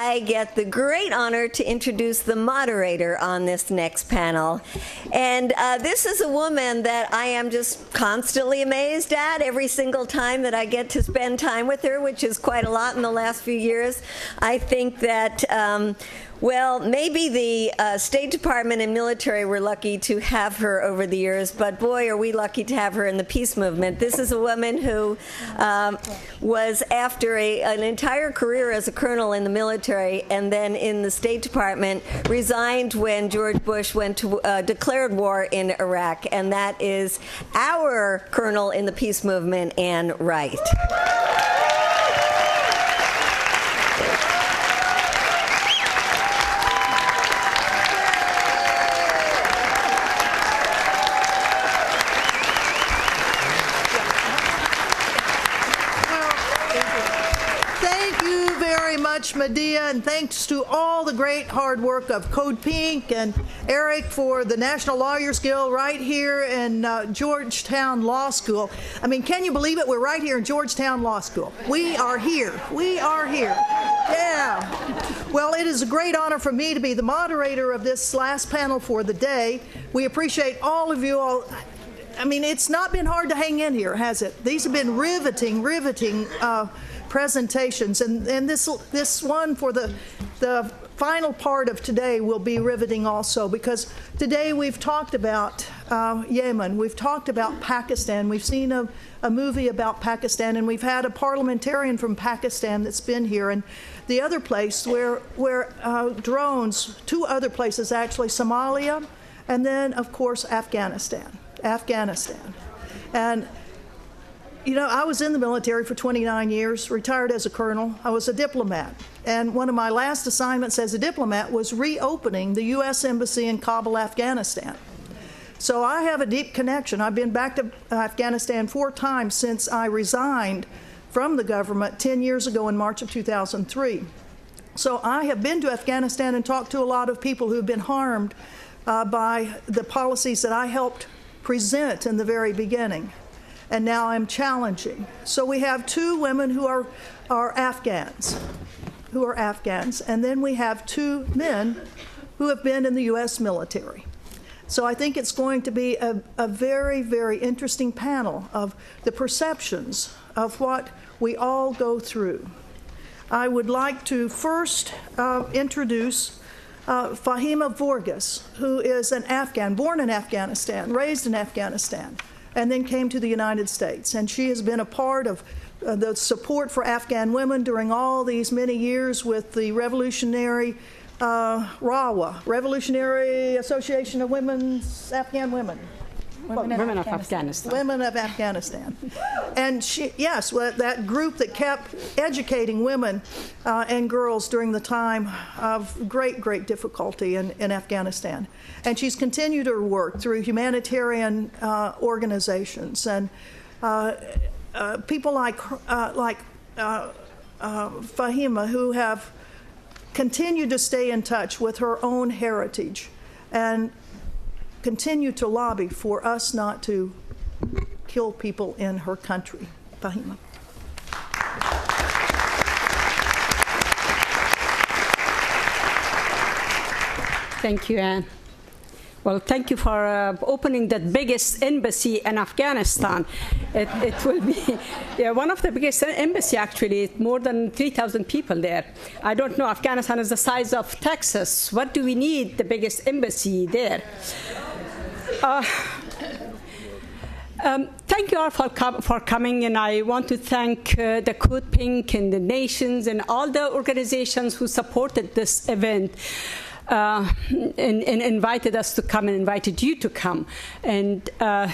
I get the great honor to introduce the moderator on this next panel. And this is a woman that I am just constantly amazed at every single time that I get to spend time with her, which is quite a lot in the last few years. I think that well, maybe the State Department and military were lucky to have her over the years, but boy, are we lucky to have her in the peace movement. This is a woman who was, after an entire career as a colonel in the military and then in the State Department, resigned when George Bush went to declared war in Iraq, and that is our colonel in the peace movement, Ann Wright. Medea, and thanks to all the great hard work of Code Pink and Eric for the National Lawyers Guild right here in Georgetown Law School. I mean, can you believe it? We're right here in Georgetown Law School. We are here. We are here. Yeah. Well, it is a great honor for me to be the moderator of this last panel for the day. We appreciate all of you all. I mean, it's not been hard to hang in here, has it? These have been riveting presentations, and this one for the final part of today will be riveting also, because today we've talked about Yemen, we've talked about Pakistan, we've seen a movie about Pakistan, and we've had a parliamentarian from Pakistan that's been here, and the other place where drones, two other places actually, Somalia, and then of course Afghanistan. And you know, I was in the military for 29 years, retired as a colonel. I was a diplomat. And one of my last assignments as a diplomat was reopening the U.S. Embassy in Kabul, Afghanistan. So I have a deep connection. I've been back to Afghanistan 4 times since I resigned from the government 10 years ago in March of 2003. So I have been to Afghanistan and talked to a lot of people who have been harmed by the policies that I helped present in the very beginning. And now I'm challenging. So we have 2 women who are Afghans, and then we have 2 men who have been in the U.S. military. So I think it's going to be a very, very interesting panel of the perceptions of what we all go through. I would like to first introduce Fahima Vorgetts, who is an Afghan, born in Afghanistan, raised in Afghanistan, and then came to the United States. And she has been a part of the support for Afghan women during all these many years with the Revolutionary RAWA, Revolutionary Association of Afghan Women. Women of Afghanistan. Women of Afghanistan. And she, yes, that group that kept educating women and girls during the time of great, great difficulty in Afghanistan. And she's continued her work through humanitarian organizations and people like Fahima, who have continued to stay in touch with her own heritage and continue to lobby for us not to kill people in her country. Fahima. Thank you, Anne. Well, thank you for opening that biggest embassy in Afghanistan. It will be one of the biggest embassy, actually, more than 3,000 people there. I don't know, Afghanistan is the size of Texas. What do we need the biggest embassy there? Thank you all for coming, and I want to thank the Code Pink and the nations and all the organizations who supported this event. And invited us to come and invited you to come and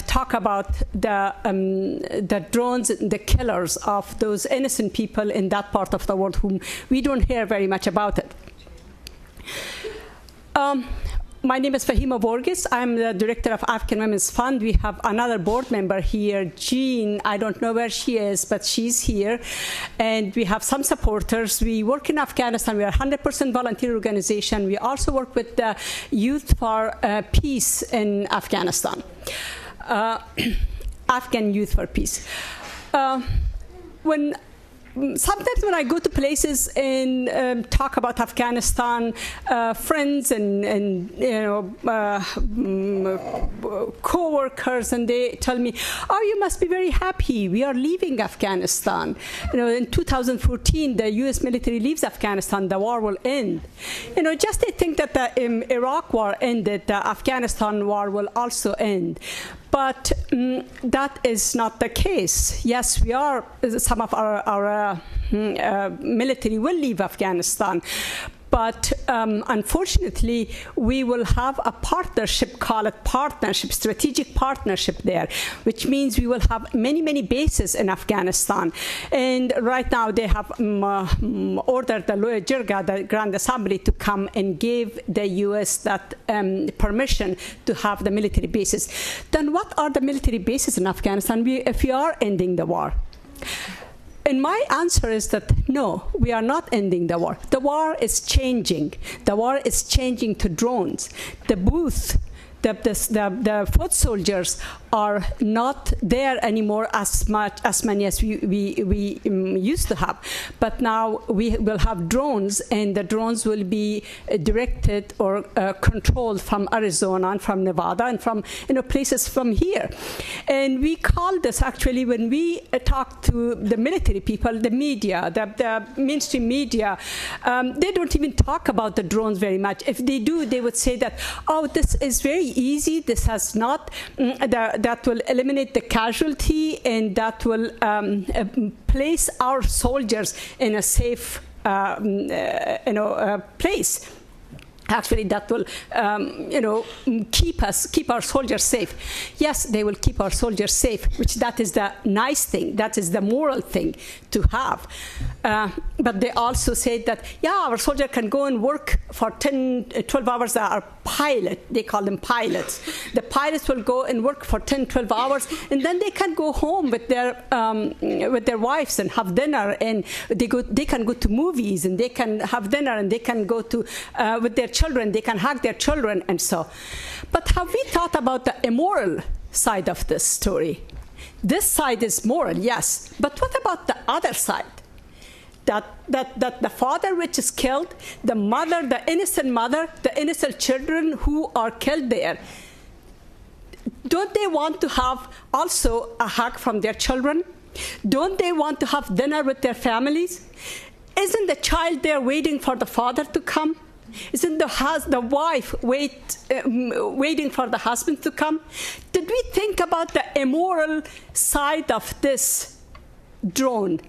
talk about the drones, the killers of those innocent people in that part of the world whom we don't hear very much about it. My name is Fahima Vorgetts. I'm the director of Afghan Women's Fund. We have another board member here, Jean. I don't know where she is, but she's here. And we have some supporters. We work in Afghanistan. We are a 100% volunteer organization. We also work with the Youth for Peace in Afghanistan. Afghan Youth for Peace. When sometimes when I go to places and talk about Afghanistan, friends and co-workers, and they tell me, "Oh, you must be very happy. We are leaving Afghanistan. In 2014, the U.S. military leaves Afghanistan. The war will end." Just they think that the Iraq war ended, the Afghanistan war will also end. But that is not the case. Yes, some of our military will leave Afghanistan. But unfortunately, we will have a partnership, call it partnership, strategic partnership there, which means we will have many, many bases in Afghanistan. And right now, they have ordered the Loya Jirga, the Grand Assembly, to come and give the U.S. that permission to have the military bases. Then what are the military bases in Afghanistan if we are ending the war? And my answer is that no, we are not ending the war. The war is changing. The war is changing to drones. The booth, the foot soldiers are not there anymore as many as we used to have. But now we will have drones, and the drones will be directed or controlled from Arizona and from Nevada and from places from here. And we call this, actually, when we talk to the military people, the media, the mainstream media, they don't even talk about the drones very much. If they do, they would say that, oh, this is very easy. This has not that will eliminate the casualty, and that will place our soldiers in a safe place. Actually, that will, keep our soldiers safe. Yes, they will keep our soldiers safe, which that is the nice thing. That is the moral thing to have. But they also say that, yeah, our soldier can go and work for 10, 12 hours. They are pilot. They call them pilots. The pilots will go and work for 10, 12 hours, and then they can go home with their wives and have dinner, and they can go to movies, and they can have dinner, and they can go to with their children, they can hug their children, and so. But have we thought about the immoral side of this story? This side is moral, yes, but what about the other side? That the father which is killed, the mother, the innocent children who are killed there, don't they want to have also a hug from their children? Don't they want to have dinner with their families? Isn't the child there waiting for the father to come? Isn't the wife waiting for the husband to come? Did we think about the immoral side of this drone?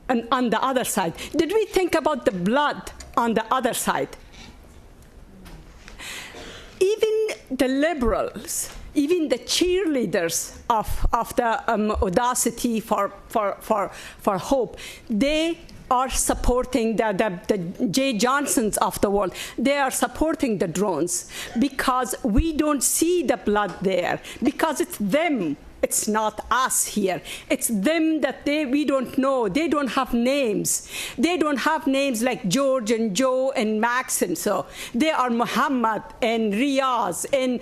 And on the other side, did we think about the blood on the other side? Even the liberals, even the cheerleaders of the audacity for hope, they are supporting the Jay Johnsons of the world. They are supporting the drones because we don't see the blood there, because it's them. It's not us here. It's them that we don't know. They don't have names. They don't have names like George and Joe and Max and so. They are Muhammad and Riaz and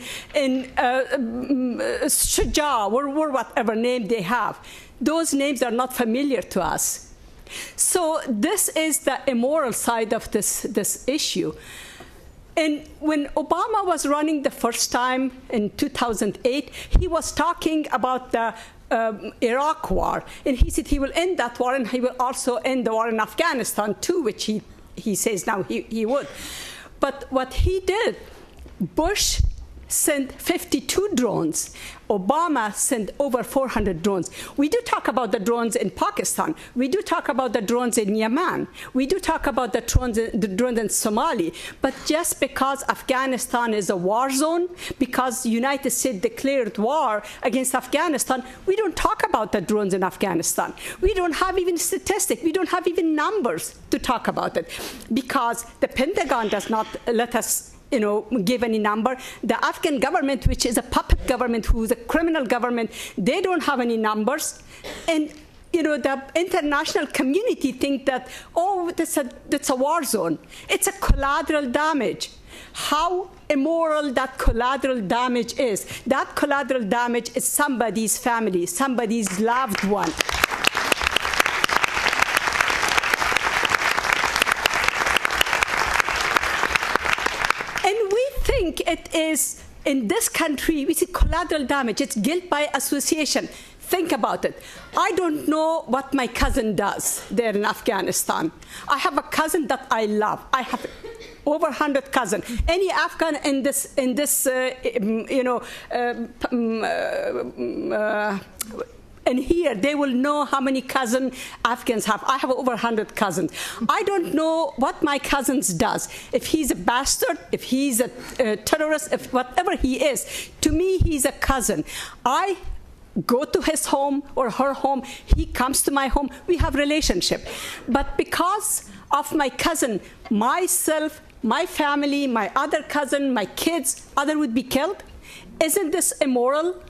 Shuja, or whatever name they have. Those names are not familiar to us. So this is the immoral side of this issue. And when Obama was running the first time in 2008, he was talking about the Iraq war. And he said he will end that war, and he will also end the war in Afghanistan too, which he says now he would. But what he did, Bush sent 52 drones. Obama sent over 400 drones. We do talk about the drones in Pakistan. We do talk about the drones in Yemen. We do talk about the drones in Somalia. But just because Afghanistan is a war zone, because the United States declared war against Afghanistan, we don't talk about the drones in Afghanistan. We don't have even statistics. We don't have even numbers to talk about it, because the Pentagon does not let us give any number. The Afghan government, which is a puppet government, who is a criminal government, they don't have any numbers. And the international community think that, oh, that's a war zone. It's a collateral damage. How immoral that collateral damage is. That collateral damage is somebody's family, somebody's loved one. think it is, in this country, we see collateral damage. It's guilt by association. Think about it. I don't know what my cousin does there in Afghanistan. I have a cousin that I love. I have over 100 cousins. Any Afghan in this and here, they will know how many cousins Afghans have. I have over 100 cousins. I don't know what my cousins does. If he's a bastard, if he's a terrorist, if whatever he is, to me, he's a cousin. I go to his home or her home. He comes to my home. We have relationship. But because of my cousin, myself, my family, my other cousin, my kids, other would be killed. Isn't this immoral?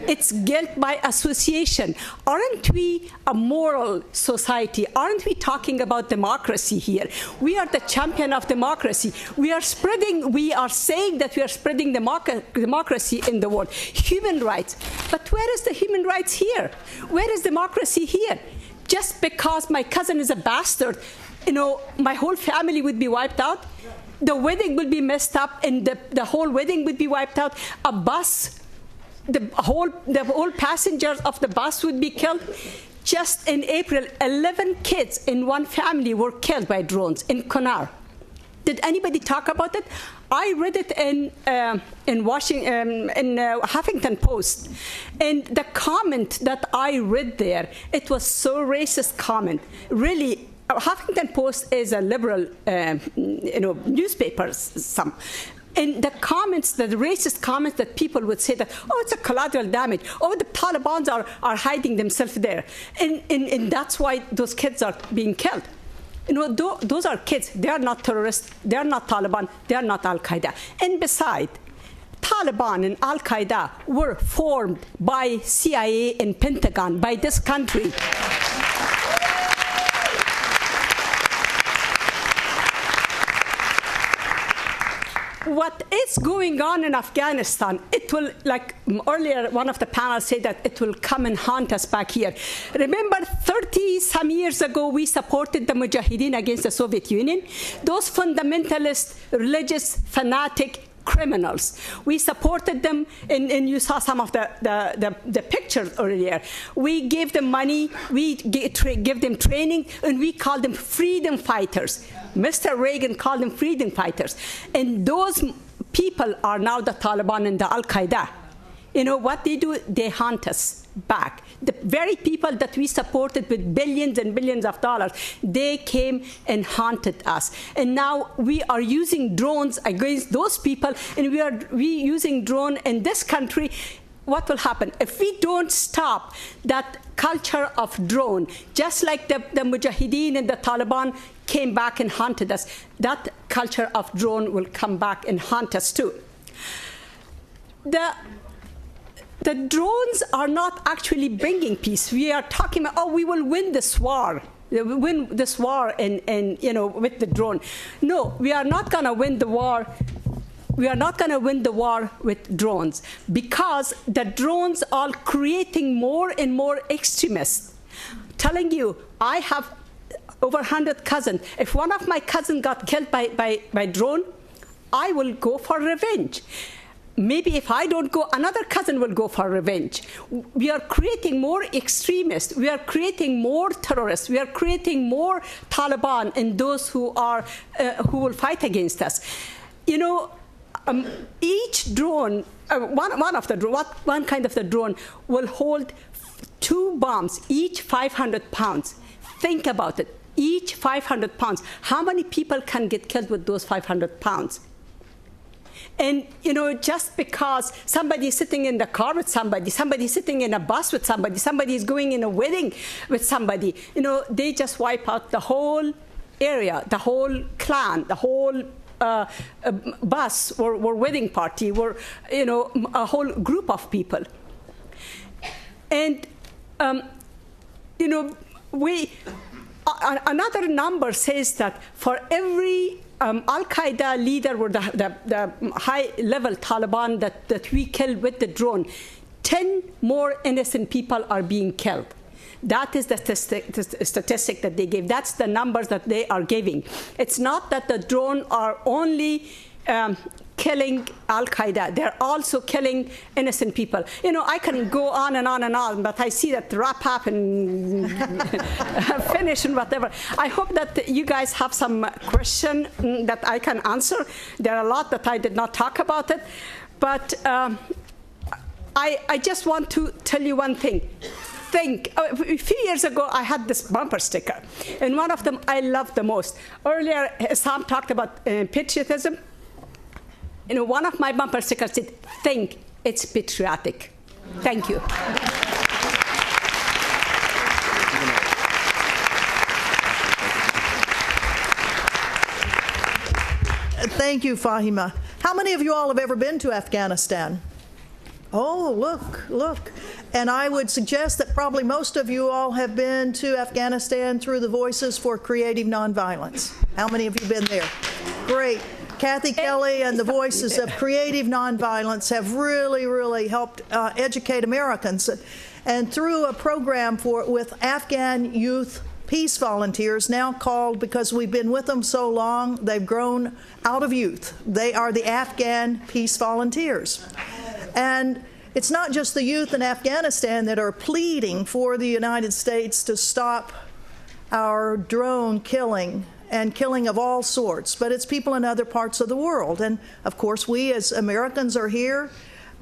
It's guilt by association. Aren't we a moral society? Aren't we talking about democracy here? We are the champion of democracy. We are saying that we are spreading democracy in the world. Human rights. But where is the human rights here? Where is democracy here? Just because my cousin is a bastard, my whole family would be wiped out. The wedding would be messed up, and the whole wedding would be wiped out. A bus, the whole passengers of the bus would be killed. Just in April, 11 kids in one family were killed by drones in Kunar. Did anybody talk about it? I read it in Huffington Post, and the comment that I read there, it was so racist comment. Really, Huffington Post is a liberal, newspaper. And the comments, the racist comments that people would say that, it's a collateral damage. The Taliban are hiding themselves there. And that's why those kids are being killed. Those are kids. They are not terrorists. They are not Taliban. They are not Al-Qaeda. And besides, Taliban and Al-Qaeda were formed by CIA and Pentagon, by this country. What is going on in Afghanistan, it will, like earlier one of the panels said, that it will come and haunt us back here. Remember 30-some years ago, we supported the Mujahideen against the Soviet Union? Those fundamentalist, religious, fanatic criminals. We supported them, and you saw some of the pictures earlier. We gave them money, we give them training, and we called them freedom fighters. Mr. Reagan called them freedom fighters. And those people are now the Taliban and the Al-Qaeda. What they do? They hunt us back. The very people that we supported with billions and billions of dollars, they came and haunted us. And now we are using drones against those people, and we using drone in this country. What will happen? If we don't stop that culture of drone, just like the Mujahideen and the Taliban came back and haunted us, that culture of drone will come back and haunt us too. The drones are not actually bringing peace. We are talking about, we will win this war. Win this war with the drone. No, we are not going to win the war. We are not going to win the war with drones, because the drones are creating more and more extremists. Telling you, I have over 100 cousins. If one of my cousins got killed by drone, I will go for revenge. Maybe if I don't go, another cousin will go for revenge. We are creating more extremists. We are creating more terrorists. We are creating more Taliban and those who will fight against us. Each drone, one kind of the drone will hold 2 bombs, each 500 pounds. Think about it. Each 500 pounds. How many people can get killed with those 500 pounds? And, just because somebody is sitting in the car with somebody is sitting in a bus with somebody is going in a wedding with somebody, they just wipe out the whole area, the whole clan, the whole bus or wedding party, or, a whole group of people. And, another number says that for every Al-Qaeda leader or the high-level Taliban that we killed with the drone, 10 more innocent people are being killed. That is the statistic that they gave. That's the numbers that they are giving. It's not that the drone are only killing Al-Qaeda. They're also killing innocent people. You know, I can go on and on and on, but I see that wrap up and finish and whatever. I hope that you guys have some question that I can answer. There are a lot that I did not talk about it, but I just want to tell you one thing. A few years ago, I had this bumper sticker, and one of them I loved the most. Earlier, Sam talked about patriotism. You know, one of my bumper stickers said, "Think it's patriotic." Thank you. Thank you, Fahima. How many of you all have ever been to Afghanistan? Oh, look. And I would suggest that probably most of you all have been to Afghanistan through the Voices for Creative Nonviolence. How many of you been there? Great. Kathy Kelly and the Voices of Creative Nonviolence have really helped educate Americans. And through a program with Afghan youth peace volunteers, now called, because we've been with them so long, they've grown out of youth. They are the Afghan peace volunteers. And it's not just the youth in Afghanistan that are pleading for the United States to stop our drone killing and killing of all sorts, but it's people in other parts of the world. And of course, we as Americans are here,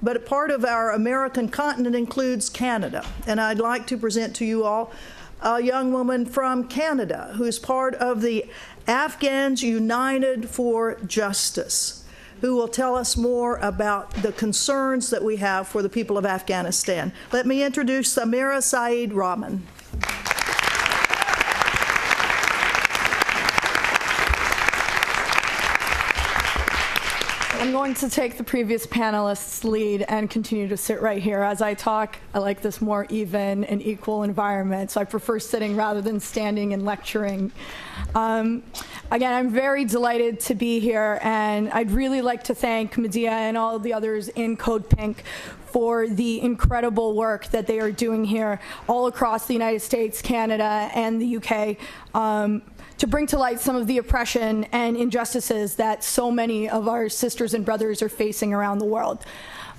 but part of our American continent includes Canada. And I'd like to present to you all a young woman from Canada who's part of the Afghans United for Justice, who will tell us more about the concerns that we have for the people of Afghanistan. Let me introduce Samira Sayed-Rahman. I'm going to take the previous panelist's lead and continue to sit right here. As I talk, I like this more even and equal environment, so I prefer sitting rather than standing and lecturing. Again, I'm very delighted to be here, and I'd really like to thank Medea and all the others in Code Pink for the incredible work that they are doing here all across the United States, Canada, and the UK, to bring to light some of the oppression and injustices that so many of our sisters and brothers are facing around the world.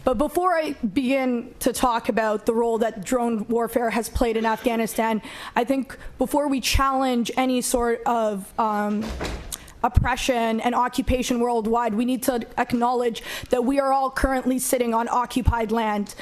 But before I begin to talk about the role that drone warfare has played in Afghanistan, I think before we challenge any sort of oppression and occupation worldwide, we need to acknowledge that we are all currently sitting on occupied land.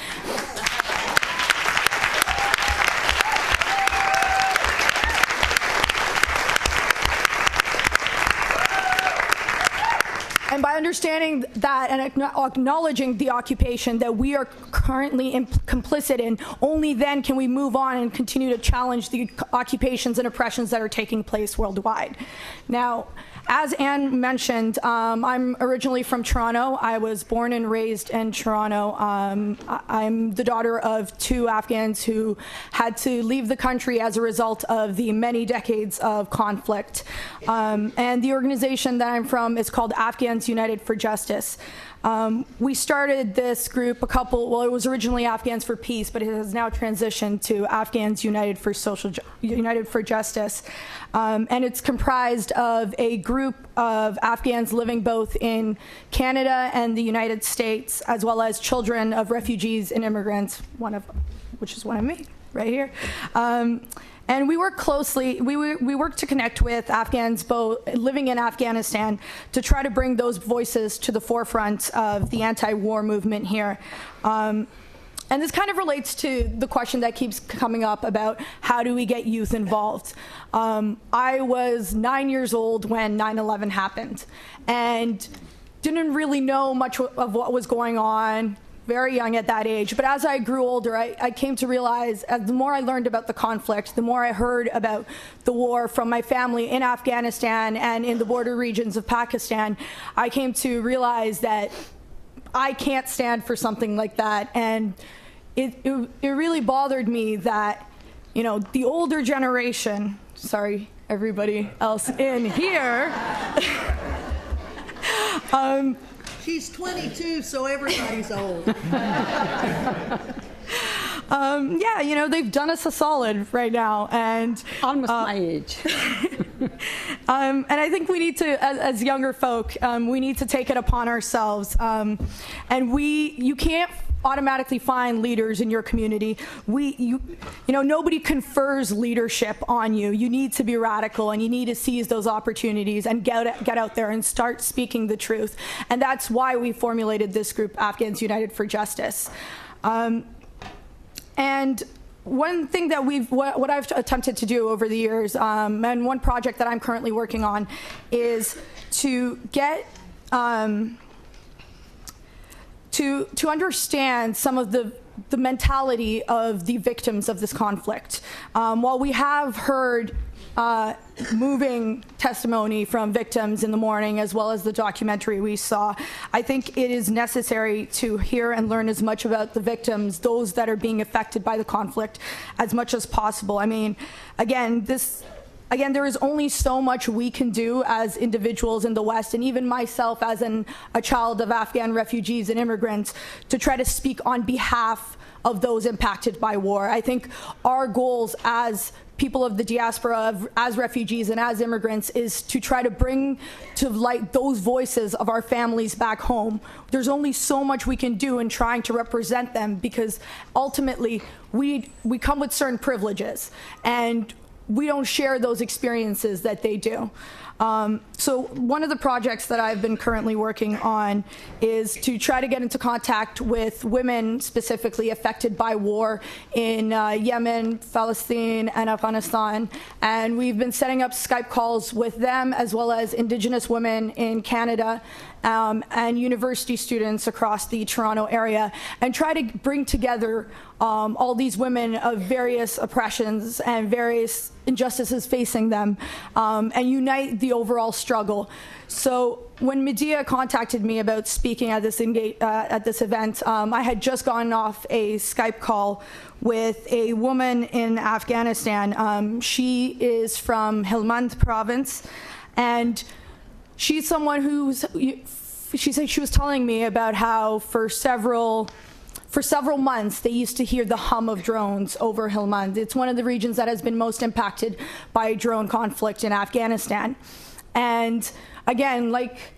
And by understanding that and acknowledging the occupation that we are currently complicit in, only then can we move on and continue to challenge the occupations and oppressions that are taking place worldwide. Now, as Anne mentioned, I'm originally from Toronto. I was born and raised in Toronto. I'm the daughter of two Afghans who had to leave the country as a result of the many decades of conflict. And the organization that I'm from is called Afghans United for Justice. We started this group it was originally Afghans for Peace, but it has now transitioned to Afghans United for Justice. And it's comprised of a group of Afghans living both in Canada and the United States, as well as children of refugees and immigrants, which is one of me right here. And we work closely, we work to connect with Afghans both living in Afghanistan to try to bring those voices to the forefront of the anti-war movement here. And this kind of relates to the question that keeps coming up about how do we get youth involved. I was 9 years old when 9/11 happened and didn't really know much of what was going on, very young at that age. But as I grew older, I came to realize, as the more I learned about the conflict, the more I heard about the war from my family in Afghanistan and in the border regions of Pakistan, I came to realize that I can't stand for something like that. And it really bothered me that, you know, the older generation, sorry, everybody else in here, She's 22, so everybody's old. Yeah, you know, they've done us a solid right now, and almost my age. And I think we need to, as younger folk, we need to take it upon ourselves. And you can't automatically find leaders in your community. Nobody confers leadership on you. You need to be radical, and you need to seize those opportunities and get out there and start speaking the truth. And that's why we formulated this group, Afghans United for Justice. And one thing that what I've attempted to do over the years, and one project that I'm currently working on, is to get to understand some of the mentality of the victims of this conflict. While we have heard moving testimony from victims in the morning, as well as the documentary we saw, I think it is necessary to hear and learn as much about the victims, those that are being affected by the conflict, as much as possible. I mean, again, there is only so much we can do as individuals in the West, and even myself as a child of Afghan refugees and immigrants, to try to speak on behalf of those impacted by war. I think our goals as people of the diaspora, as refugees and as immigrants, is to try to bring to light those voices of our families back home. There's only so much we can do in trying to represent them, because ultimately we come with certain privileges, and we don't share those experiences that they do. So one of the projects that I've been currently working on is to try to get into contact with women specifically affected by war in Yemen, Palestine, and Afghanistan. And we've been setting up Skype calls with them, as well as Indigenous women in Canada, and university students across the Toronto area, and try to bring together all these women of various oppressions and various injustices facing them, and unite the overall struggle. So when Medea contacted me about speaking at this event, I had just gotten off a Skype call with a woman in Afghanistan. She is from Helmand province, and she's someone she said she was telling me about how for several months they used to hear the hum of drones over Helmand. It's one of the regions that has been most impacted by drone conflict in Afghanistan. And again, like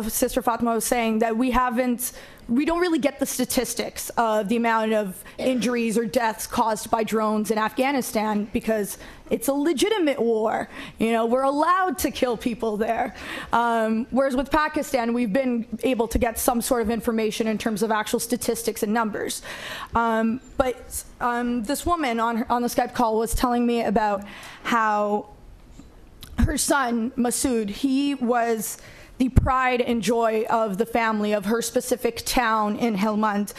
Sister Fatima was saying, that we don't really get the statistics of the amount of injuries or deaths caused by drones in Afghanistan, because it's a legitimate war. We're allowed to kill people there. Whereas with Pakistan, we've been able to get some sort of information in terms of actual statistics and numbers. But this woman on the Skype call was telling me about how her son, Masood, he was the pride and joy of the family of her specific town in Helmand.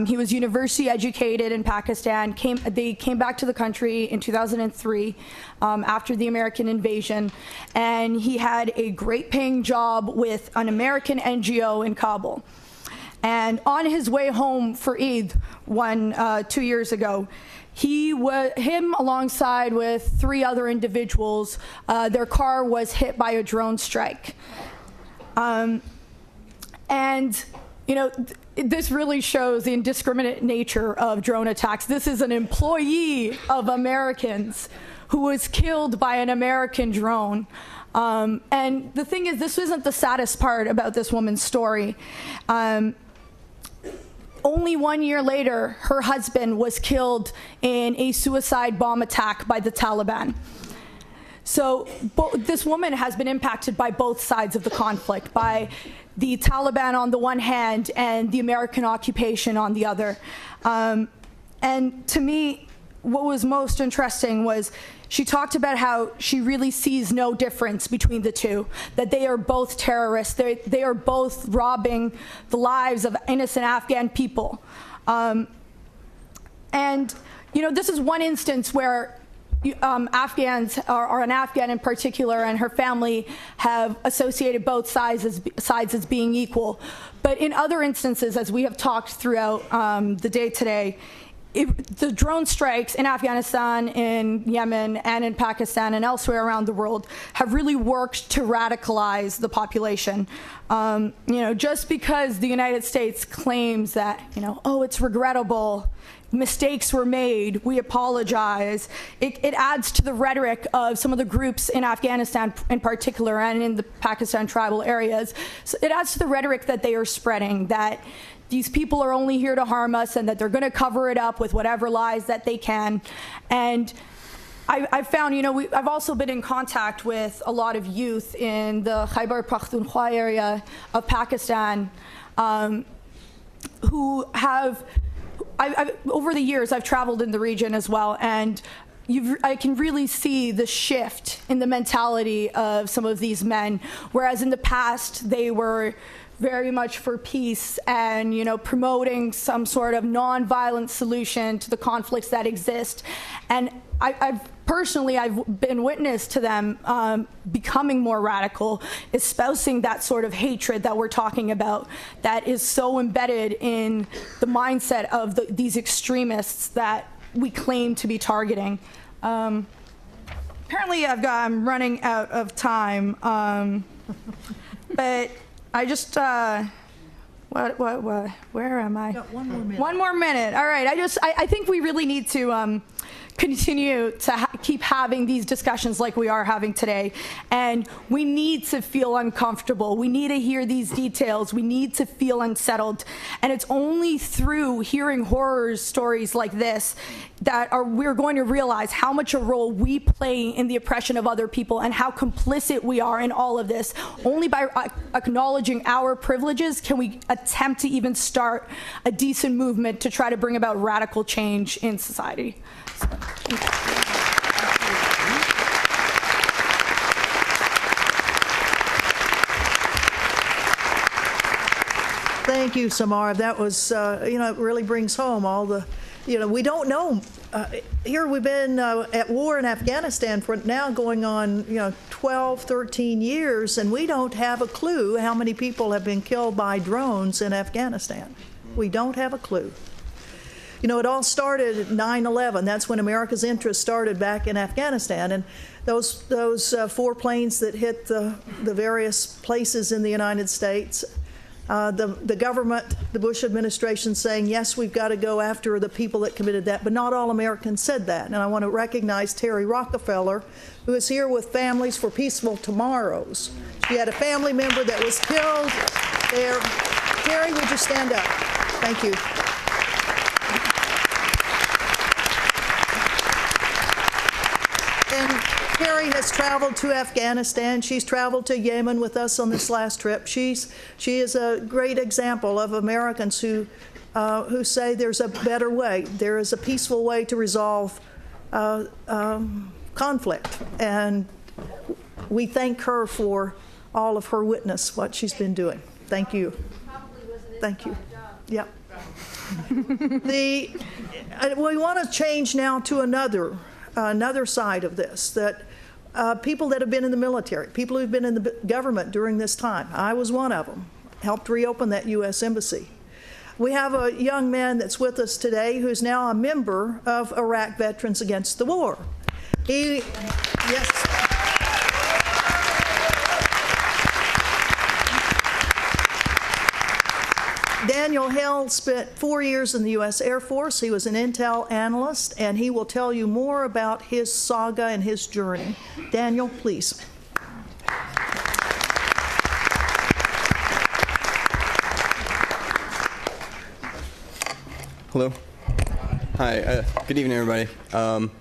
He was university educated in Pakistan. They came back to the country in 2003 after the American invasion, and he had a great paying job with an American NGO in Kabul. And on his way home for Eid 2 years ago, him alongside with 3 other individuals, their car was hit by a drone strike. This really shows the indiscriminate nature of drone attacks. This is an employee of Americans who was killed by an American drone. And the thing is, this isn't the saddest part about this woman's story. Only 1 year later, her husband was killed in a suicide bomb attack by the Taliban. So this woman has been impacted by both sides of the conflict, by the Taliban on the one hand and the American occupation on the other. And to me, what was most interesting was she talked about how she really sees no difference between the two, that they are both terrorists. They are both robbing the lives of innocent Afghan people. This is one instance where Afghans, or an Afghan in particular, and her family have associated both sides as being equal. But in other instances, as we have talked throughout the day today, the drone strikes in Afghanistan, in Yemen, and in Pakistan, and elsewhere around the world have really worked to radicalize the population. Just because the United States claims that, it's regrettable, mistakes were made, we apologize. It adds to the rhetoric of some of the groups in Afghanistan in particular and in the Pakistan tribal areas. So it adds to the rhetoric that they are spreading, that these people are only here to harm us and that they're going to cover it up with whatever lies that they can. And I've found, I've also been in contact with a lot of youth in the Khyber Pakhtunkhwa area of Pakistan who have, over the years, I've traveled in the region as well, and I can really see the shift in the mentality of some of these men, whereas in the past they were very much for peace and, promoting some sort of non-violent solution to the conflicts that exist. And I've been witness to them becoming more radical, espousing that sort of hatred that we're talking about that is so embedded in the mindset of these extremists that we claim to be targeting. Apparently I'm running out of time, but I just, where am I? Got 1 more minute. 1 more minute. All right. I think we really need to continue to keep having these discussions like we are having today. And we need to feel uncomfortable. We need to hear these details. We need to feel unsettled. And it's only through hearing horror stories like this that we're going to realize how much a role we play in the oppression of other people and how complicit we are in all of this. Only by acknowledging our privileges can we attempt to even start a decent movement to try to bring about radical change in society. So, Thank you, Samara. That was, it really brings home all the, we don't know. Here we've been at war in Afghanistan for now going on, 12, 13 years, and we don't have a clue how many people have been killed by drones in Afghanistan. We don't have a clue. It all started at 9/11. That's when America's interest started back in Afghanistan. And those 4 planes that hit the various places in the United States, the government, the Bush administration saying, yes, we've got to go after the people that committed that, but not all Americans said that. And I want to recognize Terry Rockefeller, who is here with Families for Peaceful Tomorrows. She had a family member that was killed there. Terry, would you stand up? Thank you. And Terry has traveled to Afghanistan. She's traveled to Yemen with us on this last trip. She is a great example of Americans who say there's a better way. There is a peaceful way to resolve conflict. And we thank her for all of her witness, what she's been doing. Thank you. Thank you. Yep. We want to change now to another side of this, that people that have been in the military, people who've been in the government during this time, I was one of them, helped reopen that U.S. embassy. We have a young man that's with us today who's now a member of Iraq Veterans Against the War. Yes. Daniel Hale spent 4 years in the U.S. Air Force. He was an intel analyst, and he will tell you more about his saga and his journey. Daniel, please. Hello. Hi. Good evening, everybody. I'm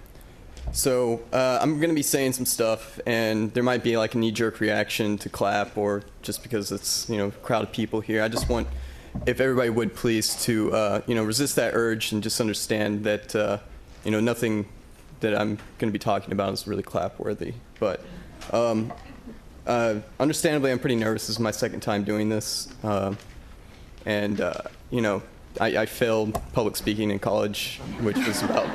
going to be saying some stuff, and there might be like a knee-jerk reaction to clap, or just because it's a crowd of people here. I just want, if everybody would please, to resist that urge and just understand that nothing that I'm going to be talking about is really clap-worthy. But understandably, I'm pretty nervous. This is my second time doing this, I failed public speaking in college, which was about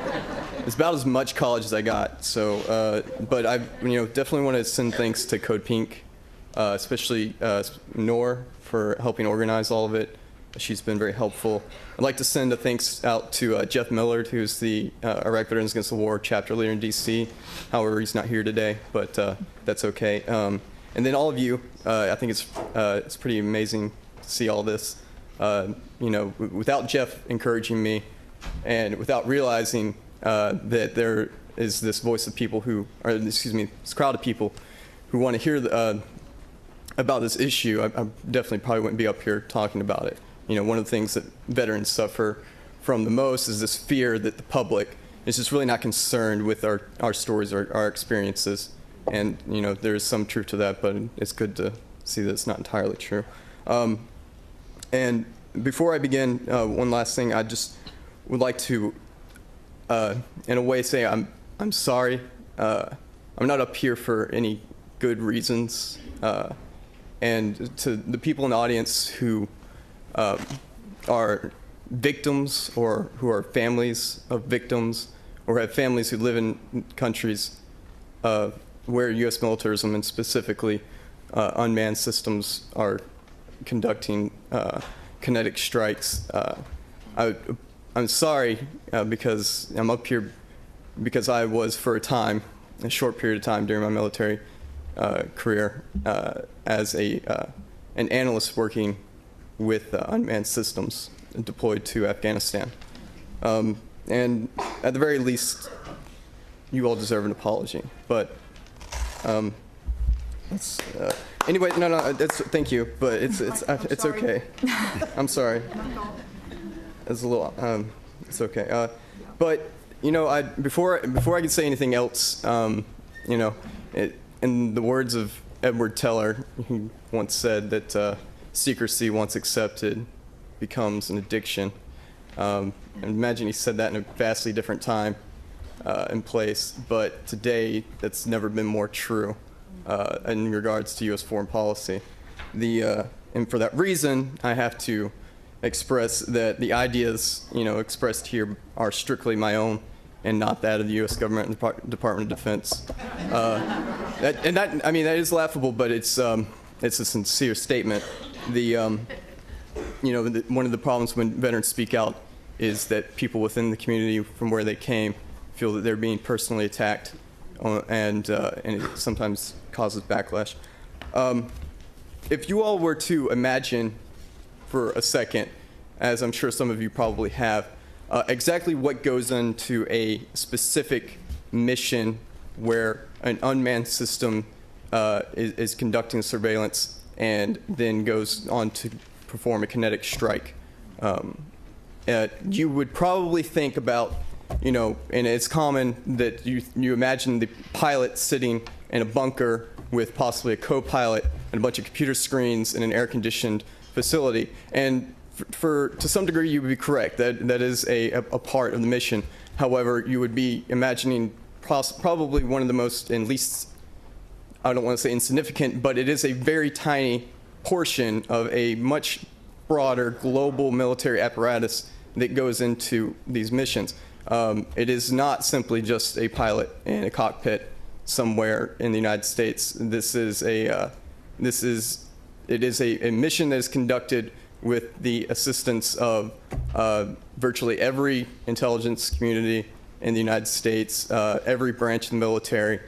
as much college as I got. So, but I definitely want to send thanks to Code Pink, especially Noor for helping organize all of it. She's been very helpful. I'd like to send a thanks out to Jeff Millard, who's the Iraq Veterans Against the War chapter leader in D.C. However, he's not here today, but that's okay. And then all of you, I think it's pretty amazing to see all this. Without Jeff encouraging me, and without realizing that there is this voice of people who, or excuse me, this crowd of people who want to hear about this issue, I definitely probably wouldn't be up here talking about it. You know, one of the things that veterans suffer from the most is this fear that the public is just really not concerned with our stories or our experiences. And, you know, there's some truth to that, but it's good to see that it's not entirely true. And before I begin, one last thing, I just would like to, in a way, say I'm sorry. I'm not up here for any good reasons. And to the people in the audience who are victims or who are families of victims or have families who live in countries where U.S. militarism and specifically unmanned systems are conducting kinetic strikes. I'm sorry because I'm up here because I was for a time, a short period of time during my military career as an analyst working with unmanned systems deployed to Afghanistan. And at the very least, you all deserve an apology. But anyway, no, thank you. But it's okay. I'm sorry. It's a little. It's okay. But you know, before I can say anything else, you know, in the words of Edward Teller, he once said that secrecy, once accepted, becomes an addiction. And imagine he said that in a vastly different time and place, but today that's never been more true in regards to U.S. foreign policy. And for that reason, I have to express that the ideas, you know, expressed here are strictly my own and not that of the U.S. government and the Department of Defense. I mean, that is laughable, but it's a sincere statement. You know, one of the problems when veterans speak out is that people within the community from where they came feel that they're being personally attacked, and it sometimes causes backlash. If you all were to imagine for a second, as I'm sure some of you probably have, exactly what goes into a specific mission where an unmanned system is conducting surveillance and then goes on to perform a kinetic strike. You would probably think about, you know, and it's common that you imagine the pilot sitting in a bunker with possibly a co-pilot and a bunch of computer screens in an air-conditioned facility. And to some degree, you would be correct. That is a part of the mission. However, you would be imagining probably one of the most, and least, I don't want to say insignificant, but it is a very tiny portion of a much broader global military apparatus that goes into these missions. It is not simply just a pilot in a cockpit somewhere in the United States. It is a mission that is conducted with the assistance of virtually every intelligence community in the United States, every branch of the military.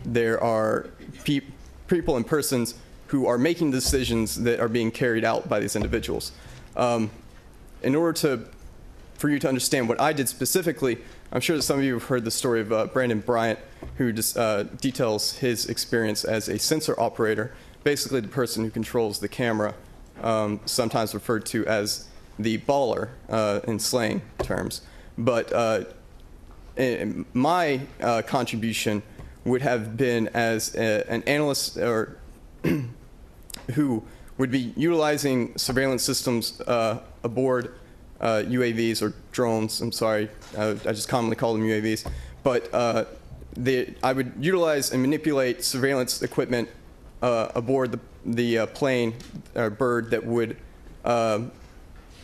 There are people and persons who are making decisions that are being carried out by these individuals. In order for you to understand what I did specifically, I'm sure that some of you have heard the story of Brandon Bryant, who just details his experience as a sensor operator, basically the person who controls the camera, sometimes referred to as the baller in slang terms. But my contribution would have been as an analyst or who would be utilizing surveillance systems aboard UAVs or drones. I'm sorry, I just commonly call them UAVs. But I would utilize and manipulate surveillance equipment aboard the plane or bird that would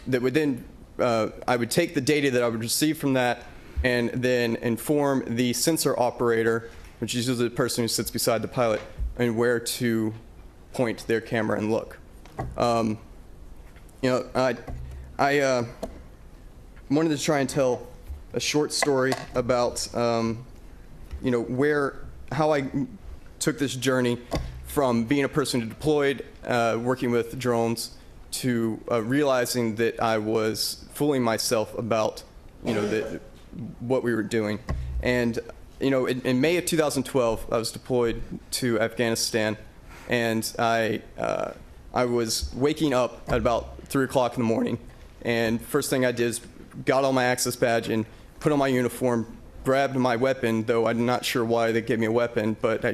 then I would take the data that I would receive from that and then inform the sensor operator, which is usually the person who sits beside the pilot, and where to point their camera and look. You know, I wanted to try and tell a short story about, you know, how I took this journey from being a person who deployed, working with drones, to realizing that I was fooling myself about, what we were doing. And, in May of 2012, I was deployed to Afghanistan, and I was waking up at about 3 o'clock in the morning, and first thing I did is got on my access badge and put on my uniform, grabbed my weapon, though I'm not sure why they gave me a weapon, but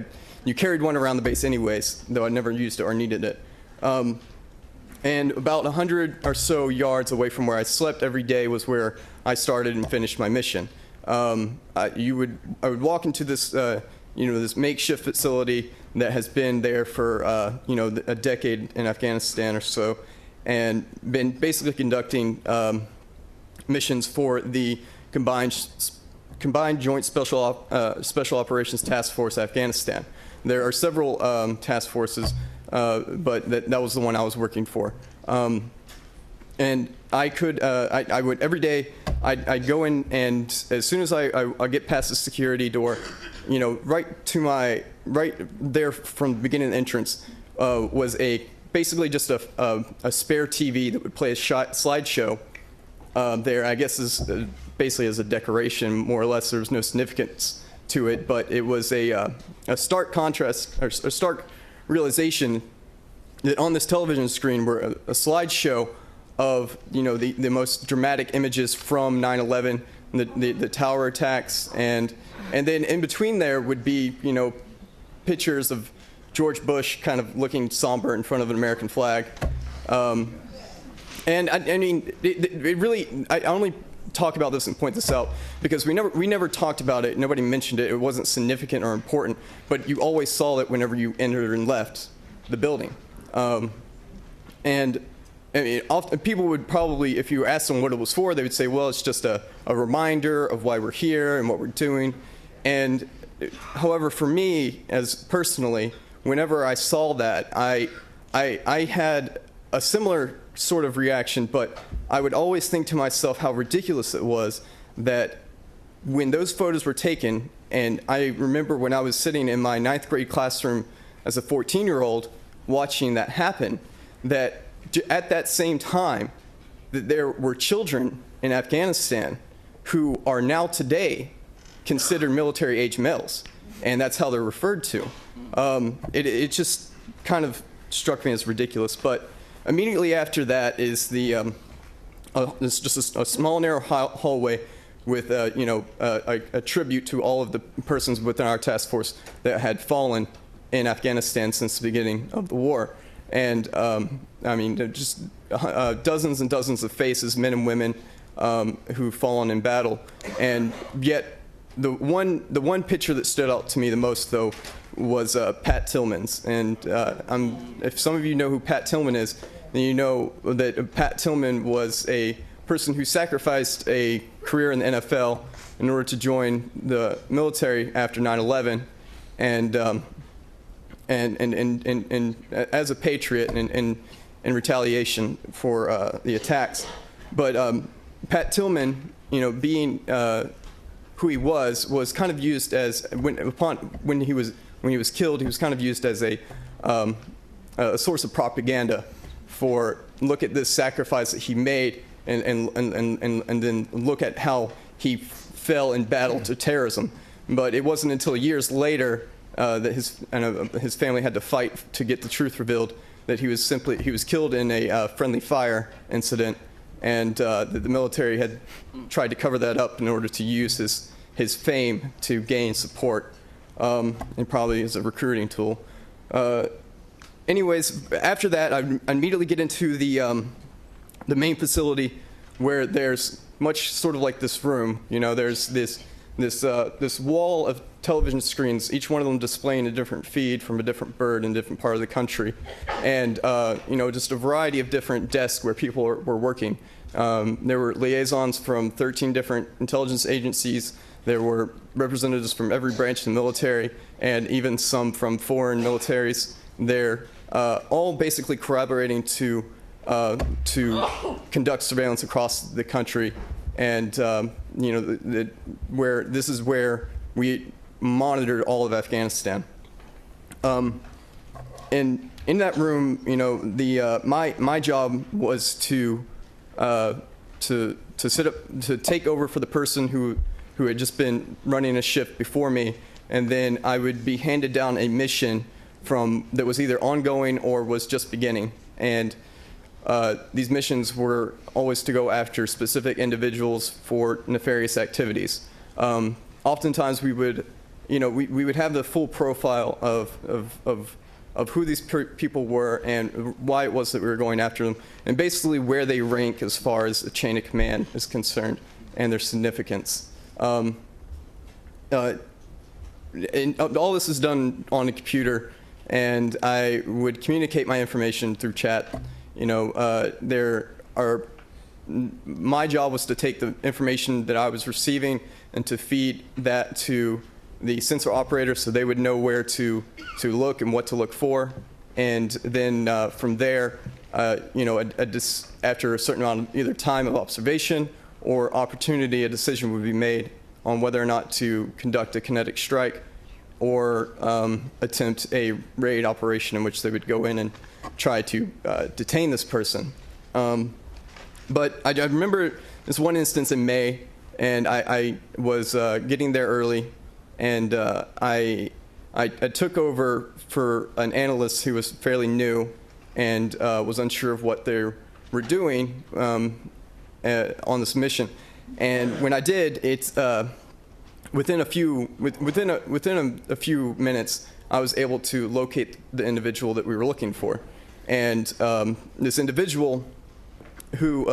you carried one around the base anyways, though I never used it or needed it. And about 100 or so yards away from where I slept every day was where I started and finished my mission. I would walk into this, this makeshift facility that has been there for, a decade in Afghanistan or so, and been basically conducting missions for the Combined Joint Special Operations Task Force Afghanistan. There are several task forces, but that was the one I was working for. And I would every day, I'd go in, and as soon as I get past the security door, right there from the beginning of the entrance was basically just a spare TV that would play a slideshow. There, I guess, is basically as a decoration, more or less. There was no significance to it, but it was a stark contrast, or a stark realization that on this television screen were a slideshow of the most dramatic images from 9/11, the tower attacks, and then in between there would be pictures of George Bush kind of looking somber in front of an American flag. And I mean, it really, I only talk about this and point this out because we never talked about it. Nobody mentioned it. It wasn't significant or important, but you always saw it whenever you entered and left the building. And I mean, often people would probably, if you asked them what it was for, they would say, well, it's just a reminder of why we're here and what we're doing. And however, for me, as personally, whenever I saw that, I had a similar sort of reaction, but I would always think to myself how ridiculous it was that when those photos were taken, and I remember when I was sitting in my 9th grade classroom as a 14-year-old watching that happen, that at that same time, that there were children in Afghanistan who are now today considered military-age males, and that's how they're referred to. It just kind of struck me as ridiculous, but immediately after that is it's just a small, narrow hallway with a tribute to all of the persons within our task force that had fallen in Afghanistan since the beginning of the war. And I mean, just dozens and dozens of faces, men and women, who've fallen in battle. And yet, the one picture that stood out to me the most, though, was Pat Tillman's. And if some of you know who Pat Tillman is, then you know that Pat Tillman was a person who sacrificed a career in the NFL in order to join the military after 9/11, and as a patriot and in retaliation for the attacks. But Pat Tillman, being who he was kind of used as when he was killed, he was kind of used as a source of propaganda for look at this sacrifice that he made, and then look at how he fell in battle to terrorism. But it wasn't until years later that his family had to fight to get the truth revealed that he was killed in a friendly fire incident, and that the military had tried to cover that up in order to use his fame to gain support, and probably as a recruiting tool. Anyways, after that, I immediately get into the main facility, where there's much sort of like this room. There's this wall of television screens, each one of them displaying a different feed from a different bird in a different part of the country, and just a variety of different desks where people were working. There were liaisons from 13 different intelligence agencies. There were representatives from every branch of the military, and even some from foreign militaries. They're all basically collaborating to conduct surveillance across the country, and where this is where we monitored all of Afghanistan. In in that room, you know, my job was to take over for the person who had just been running a shift before me, and then I would be handed down a mission that was either ongoing or was just beginning. And these missions were always to go after specific individuals for nefarious activities. Oftentimes we would, you know, we would have the full profile of who these people were and why it was that we were going after them, and basically where they rank as far as the chain of command is concerned and their significance. And all this is done on a computer, and I would communicate my information through chat. You know, my job was to take the information that I was receiving and to feed that to the sensor operator so they would know where to look and what to look for. And then from there, you know, after a certain amount of either time of observation or opportunity, a decision would be made on whether or not to conduct a kinetic strike or attempt a raid operation in which they would go in and try to detain this person. But I remember this one instance in May, and I was getting there early, and I took over for an analyst who was fairly new and was unsure of what they were doing on this mission. And when I did, it's within a few minutes, I was able to locate the individual that we were looking for. And this individual, who,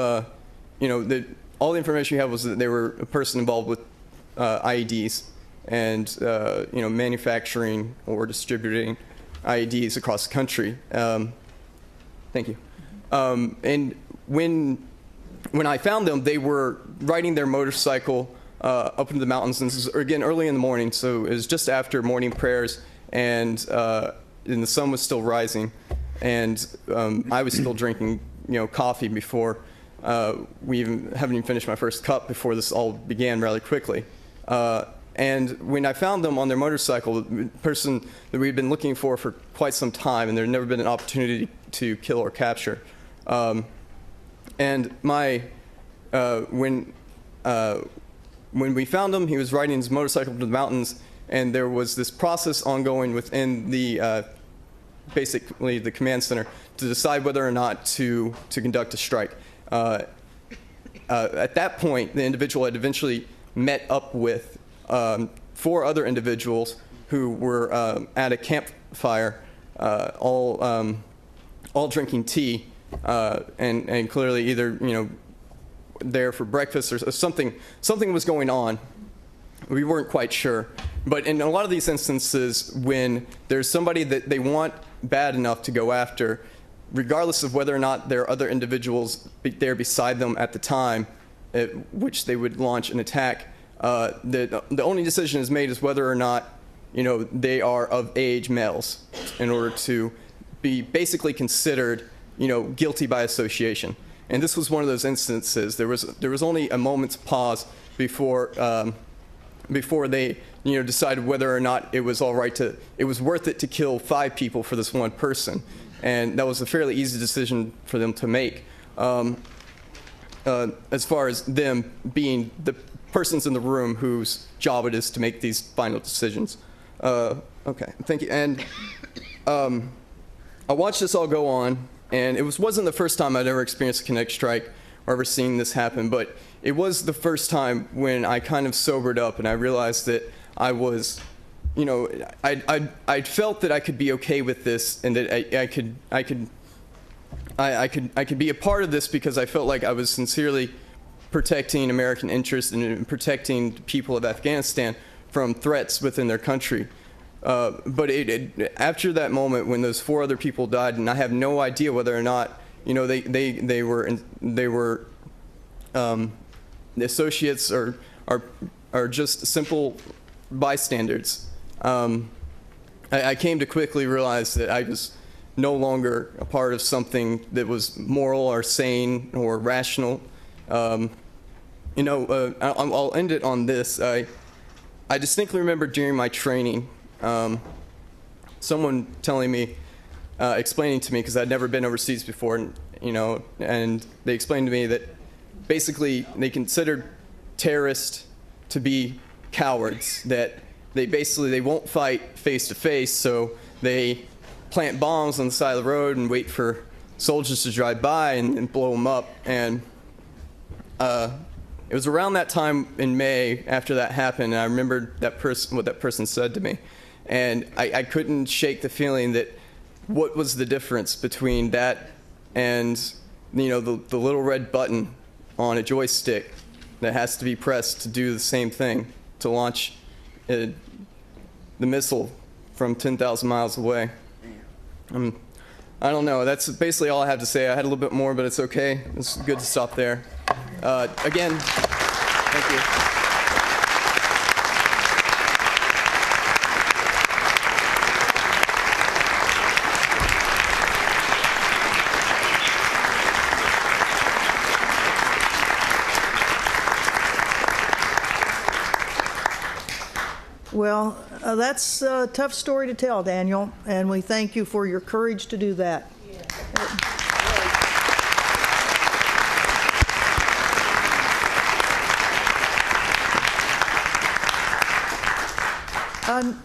you know, all the information we had was that they were a person involved with IEDs and, you know, manufacturing or distributing IEDs across the country. Thank you. And when I found them, they were riding their motorcycle up into the mountains. And this was, again, early in the morning, so it was just after morning prayers, and the sun was still rising. And I was still drinking, you know, coffee before haven't even finished my first cup before this all began rather quickly. And when I found them on their motorcycle, the person that we'd been looking for quite some time, and there had never been an opportunity to kill or capture. And when we found him, he was riding his motorcycle to the mountains, and there was this process ongoing within the basically the command center to decide whether or not to conduct a strike. At that point, the individual had eventually met up with 4 other individuals who were at a campfire, all drinking tea, and clearly either, you know, there for breakfast or something was going on. We weren't quite sure. But in a lot of these instances, when there's somebody that they want bad enough to go after, regardless of whether or not there are other individuals there beside them at the time at which they would launch an attack, the only decision is made is whether or not, you know, they are of age males in order to be basically considered, you know, guilty by association. And this was one of those instances. There was only a moment's pause before they, you know, decided whether or not it was it was worth it to kill 5 people for this one person. And that was a fairly easy decision for them to make, as far as them being the persons in the room whose job it is to make these final decisions. Okay, thank you. And I watched this all go on, and it wasn't the first time I'd ever experienced a kinetic strike or ever seen this happen, but it was the first time when I kind of sobered up and I realized that I was, you know, I felt that I could be okay with this, and that I could be a part of this because I felt like I was sincerely protecting American interests and protecting the people of Afghanistan from threats within their country. But after that moment, when those 4 other people died, and I have no idea whether or not, you know, they were the associates or are just simple bystanders. I came to quickly realize that I was no longer a part of something that was moral or sane or rational. You know, I'll end it on this. I distinctly remember during my training, someone telling me explaining to me, because I'd never been overseas before, and they explained to me that basically they considered terrorists to be cowards, that they won't fight face to face, so they plant bombs on the side of the road and wait for soldiers to drive by and blow them up. And it was around that time in May after that happened, and I remembered what that person said to me. And I couldn't shake the feeling that what was the difference between that and the little red button on a joystick that has to be pressed to do the same thing, to launch the missile from 10,000 miles away. I don't know. That's basically all I have to say. I had a little bit more, but it's okay. It's good to stop there. Again, thank you. Well, that's a tough story to tell, Daniel, and we thank you for your courage to do that.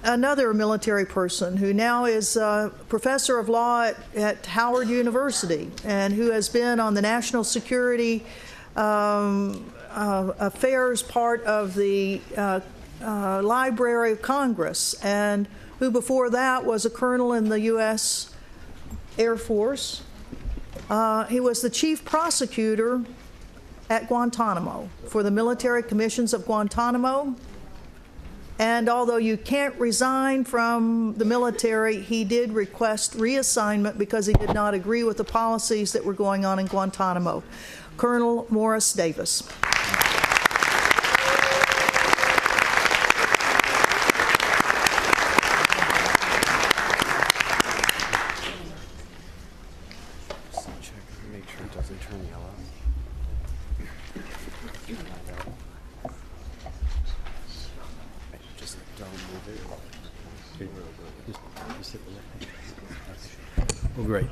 Another military person who now is a professor of law at Howard University and who has been on the national security affairs part of the Library of Congress, and who before that was a colonel in the U.S. Air Force. He was the chief prosecutor at Guantanamo for the military commissions of Guantanamo. And although you can't resign from the military, he did request reassignment because he did not agree with the policies that were going on in Guantanamo. Colonel Morris Davis. Well, great.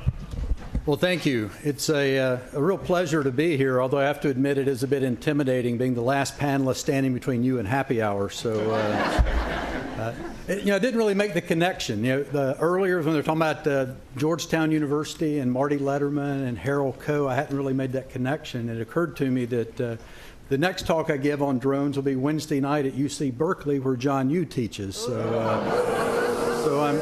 Well, thank you. It's a real pleasure to be here, although I have to admit it is a bit intimidating being the last panelist standing between you and happy hour. So, I didn't really make the connection. Earlier when they were talking about Georgetown University and Marty Letterman and Harold Coe, I hadn't really made that connection. It occurred to me that the next talk I give on drones will be Wednesday night at UC Berkeley, where John Yoo teaches. So I'm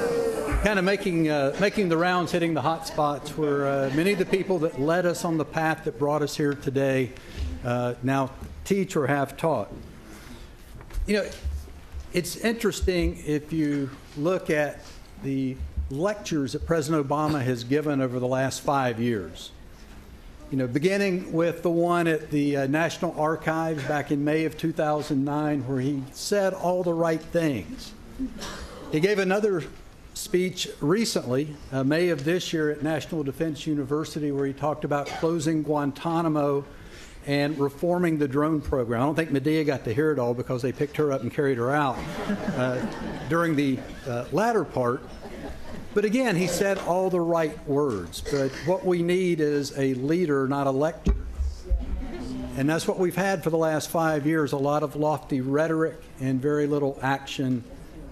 kind of making the rounds, hitting the hot spots where many of the people that led us on the path that brought us here today now teach or have taught. It's interesting if you look at the lectures that President Obama has given over the last 5 years. Beginning with the one at the National Archives back in May of 2009, where he said all the right things. He gave another speech recently, May of this year at National Defense University, where he talked about closing Guantanamo and reforming the drone program. I don't think Medea got to hear it all because they picked her up and carried her out during the latter part. But again, he said all the right words. But what we need is a leader, not a lecturer. And that's what we've had for the last 5 years, a lot of lofty rhetoric and very little action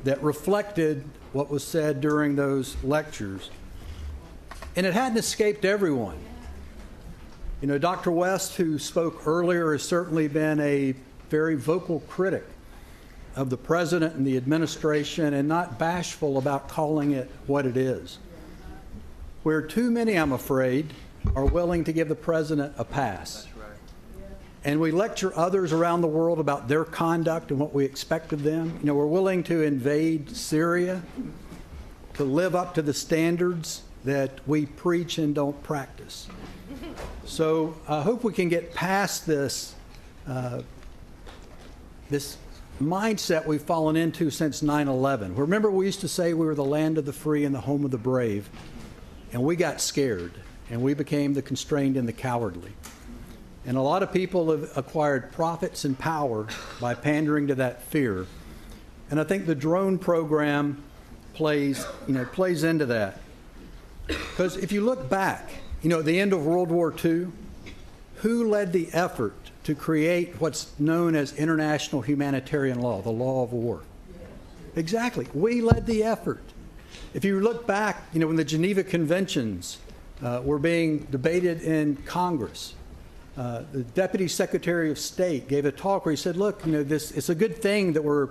that reflected what was said during those lectures. And it hadn't escaped everyone. Dr. West, who spoke earlier, has certainly been a very vocal critic of the president and the administration, and not bashful about calling it what it is. Where too many, I'm afraid, are willing to give the president a pass. And we lecture others around the world about their conduct and what we expect of them. We're willing to invade Syria, to live up to the standards that we preach and don't practice. So I hope we can get past this mindset we've fallen into since 9/11. Remember, we used to say we were the land of the free and the home of the brave, and we got scared, and we became the constrained and the cowardly. And a lot of people have acquired profits and power by pandering to that fear. And I think the drone program plays into that. Because if you look back, at the end of World War II, who led the effort to create what's known as international humanitarian law, the law of war? Exactly. We led the effort. If you look back, when the Geneva Conventions were being debated in Congress, the Deputy Secretary of State gave a talk where he said, look, it's a good thing that we're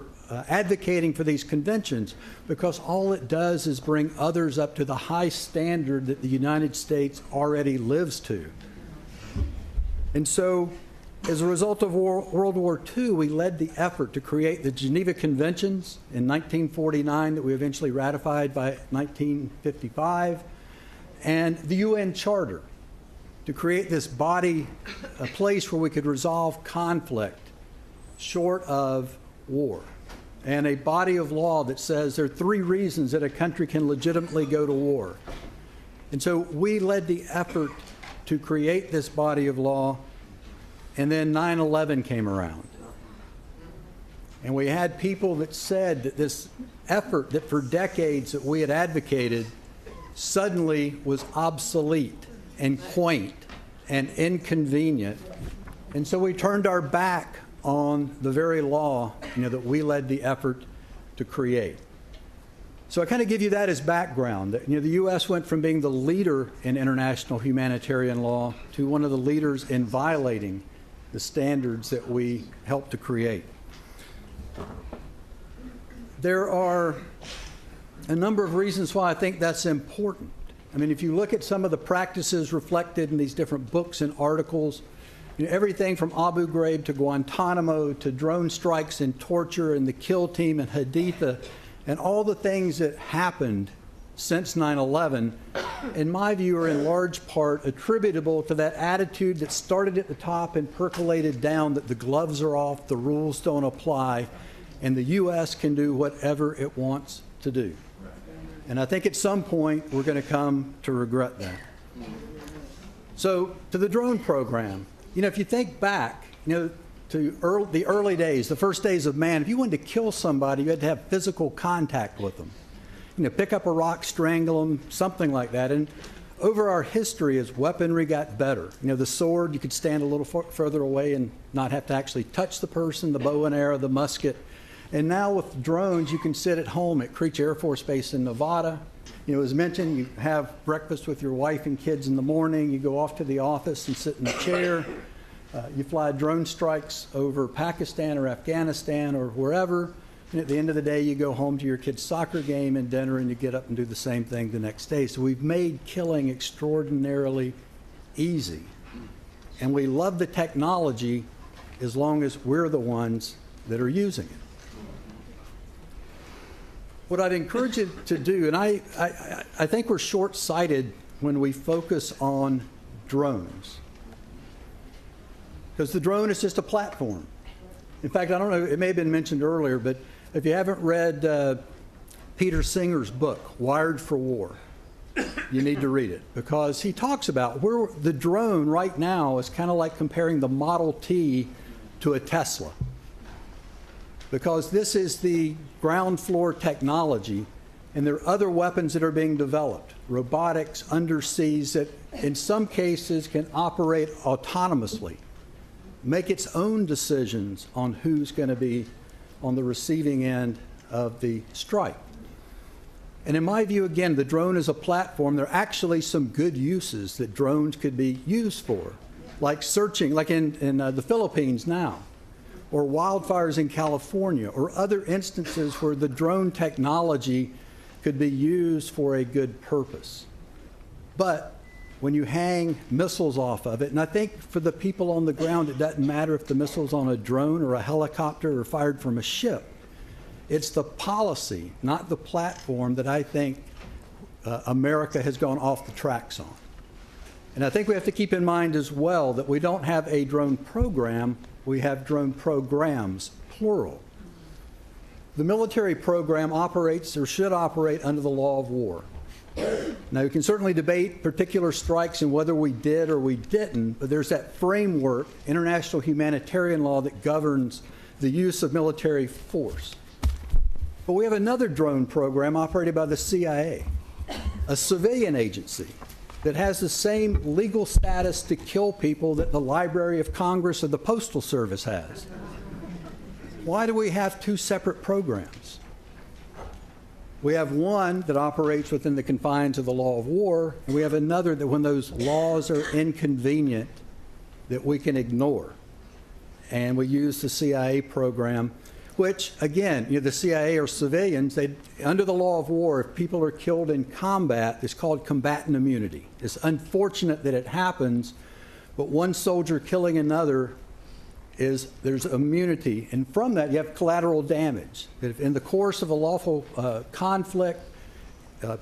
advocating for these conventions, because all it does is bring others up to the high standard that the United States already lives to. And so, as a result of World War II, we led the effort to create the Geneva Conventions in 1949 that we eventually ratified by 1955, and the UN Charter to create this body, a place where we could resolve conflict short of war, and a body of law that says there are 3 reasons that a country can legitimately go to war. And so we led the effort to create this body of law, and then 9/11 came around. And we had people that said that this effort that for decades that we had advocated suddenly was obsolete and quaint and inconvenient. And so we turned our back on the very law that we led the effort to create. So I kind of give you that as background. That, the U.S. went from being the leader in international humanitarian law to one of the leaders in violating the standards that we helped to create. There are a number of reasons why I think that's important. I mean, if you look at some of the practices reflected in these different books and articles, everything from Abu Ghraib to Guantanamo to drone strikes and torture and the kill team and Haditha and all the things that happened since 9/11, in my view, are in large part attributable to that attitude that started at the top and percolated down, that the gloves are off, the rules don't apply, and the U.S. can do whatever it wants to do. And I think at some point we're going to come to regret that. So to the drone program, if you think back, to the early days, the first days of man, if you wanted to kill somebody, you had to have physical contact with them. Pick up a rock, strangle them, something like that. And over our history, as weaponry got better, the sword, you could stand a little further away and not have to actually touch the person, the bow and arrow, the musket. And now with drones, you can sit at home at Creech Air Force Base in Nevada. As mentioned, you have breakfast with your wife and kids in the morning. You go off to the office and sit in a chair. You fly drone strikes over Pakistan or Afghanistan or wherever. And at the end of the day, you go home to your kid's soccer game and dinner, and you get up and do the same thing the next day. So we've made killing extraordinarily easy. And we love the technology as long as we're the ones that are using it. What I'd encourage you to do, and I think we're short-sighted when we focus on drones, because the drone is just a platform. In fact, I don't know, it may have been mentioned earlier, but if you haven't read Peter Singer's book, Wired for War, you need to read it, because he talks about where the drone right now is kind of like comparing the Model T to a Tesla. Because this is the ground floor technology, and there are other weapons that are being developed, robotics, underseas, that in some cases can operate autonomously, make its own decisions on who's going to be on the receiving end of the strike. And in my view, again, the drone is a platform. There are actually some good uses that drones could be used for, like searching, like in the Philippines now, or wildfires in California, or other instances where the drone technology could be used for a good purpose. But when you hang missiles off of it, and I think for the people on the ground, it doesn't matter if the missile's on a drone or a helicopter or fired from a ship. It's the policy, not the platform, that I think America has gone off the tracks on. And I think we have to keep in mind as well that we don't have a drone program, we have drone programs, plural. The military program operates or should operate under the law of war. Now, we can certainly debate particular strikes and whether we did or we didn't, but there's that framework, international humanitarian law, that governs the use of military force. But we have another drone program operated by the CIA. a civilian agency that has the same legal status to kill people that the Library of Congress or the Postal Service has? Why do we have two separate programs? We have one that operates within the confines of the law of war, and we have another that when those laws are inconvenient, that we can ignore. And we use the CIA program, which, again, the CIA are civilians. Under the law of war, if people are killed in combat, it's called combatant immunity. It's unfortunate that it happens, but one soldier killing another there's immunity. And from that, you have collateral damage. If in the course of a lawful conflict,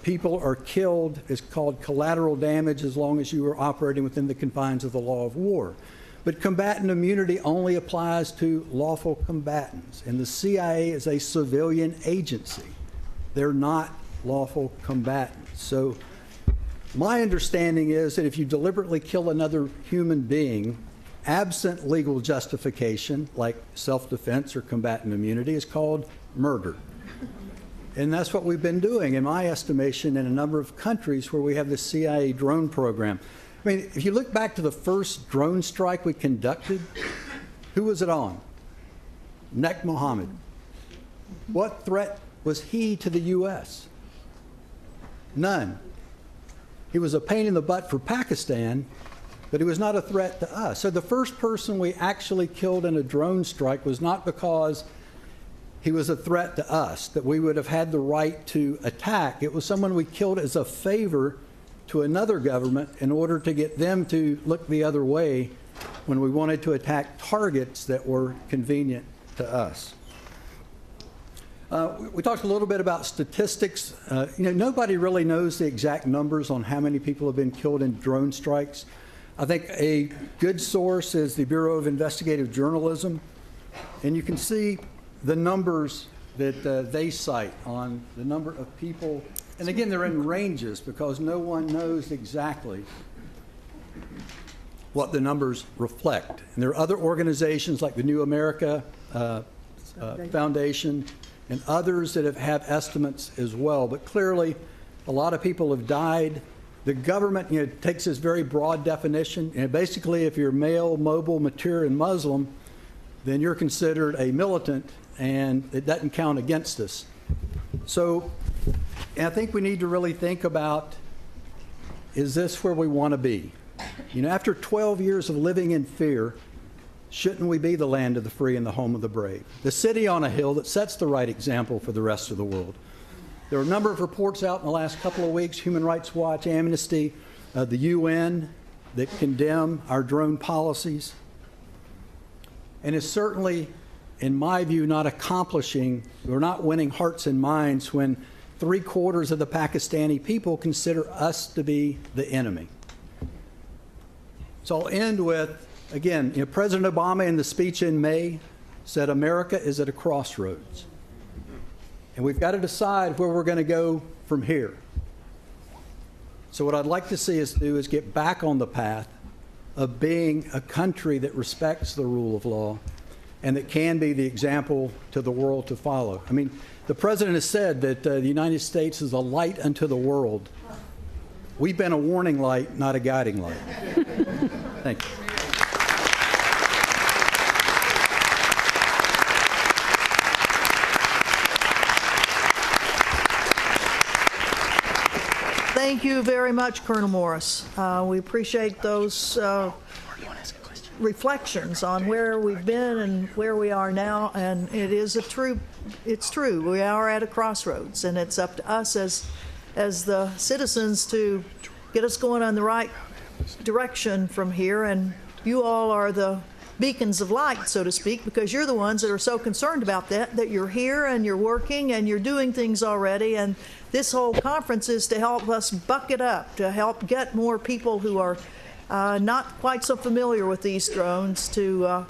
people are killed, it's called collateral damage as long as you are operating within the confines of the law of war. But combatant immunity only applies to lawful combatants. And the CIA is a civilian agency. They're not lawful combatants. So my understanding is that if you deliberately kill another human being, absent legal justification, like self-defense or combatant immunity, is called murder. And that's what we've been doing, in my estimation, in a number of countries where we have the CIA drone program. I mean, if you look back to the first drone strike we conducted, who was it on? Nek Mohammed. What threat was he to the U.S.? None. He was a pain in the butt for Pakistan, but he was not a threat to us. So the first person we actually killed in a drone strike was not because he was a threat to us, that we would have had the right to attack. It was someone we killed as a favor to another government in order to get them to look the other way when we wanted to attack targets that were convenient to us. We talked a little bit about statistics. Nobody really knows the exact numbers on how many people have been killed in drone strikes. I think a good source is the Bureau of Investigative Journalism, and you can see the numbers that they cite on the number of people. And again, they're in ranges because no one knows exactly what the numbers reflect. And there are other organizations like the New America Foundation and others that have estimates as well. But clearly, a lot of people have died. The government takes this very broad definition. And basically, if you're male, mobile, mature, and Muslim, then you're considered a militant, and it doesn't count against us. So I think we need to really think about, is this where we want to be? After 12 years of living in fear, shouldn't we be the land of the free and the home of the brave? The city on a hill that sets the right example for the rest of the world. There are a number of reports out in the last couple of weeks, Human Rights Watch, Amnesty, the UN, that condemn our drone policies. And it's certainly, in my view, not accomplishing, or not winning hearts and minds when 3/4 of the Pakistani people consider us to be the enemy. So I'll end with, again, President Obama in the speech in May said America is at a crossroads. And we've got to decide where we're going to go from here. So what I'd like to see us do is get back on the path of being a country that respects the rule of law and that can be the example to the world to follow. I mean, the president has said that the United States is a light unto the world. We've been a warning light, not a guiding light. Thank you. Thank you very much, Colonel Morris. We appreciate those reflections on where we've been and where we are now, and it's true. We are at a crossroads, and it's up to us as the citizens to get us going on the right direction from here. And you all are the beacons of light, so to speak, because you're the ones that are so concerned about that you're here and you're working and you're doing things already. And this whole conference is to help us buck it up, to help get more people who are not quite so familiar with these drones to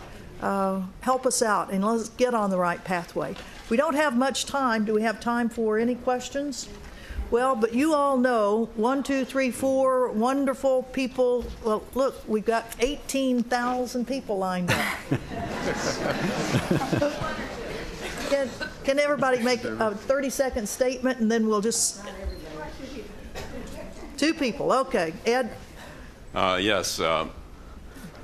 help us out, and let's get on the right pathway. We don't have much time. Do we have time for any questions? Well, but you all know 1, 2, 3, 4 wonderful people. Well, look, we've got 18,000 people lined up. Can everybody make a 30-second statement, and then we'll just... Two people. Okay. Ed? Yes.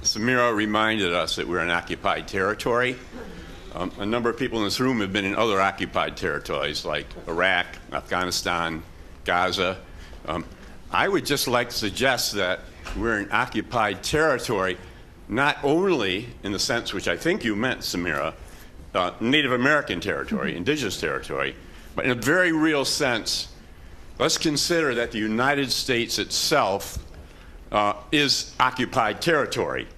Samira reminded us that we're in occupied territory. A number of people in this room have been in other occupied territories like Iraq, Afghanistan, Gaza. I would just like to suggest that we're in occupied territory, not only in the sense which I think you meant, Samira, Native American territory, indigenous territory, but in a very real sense. Let's consider that the United States itself is occupied territory.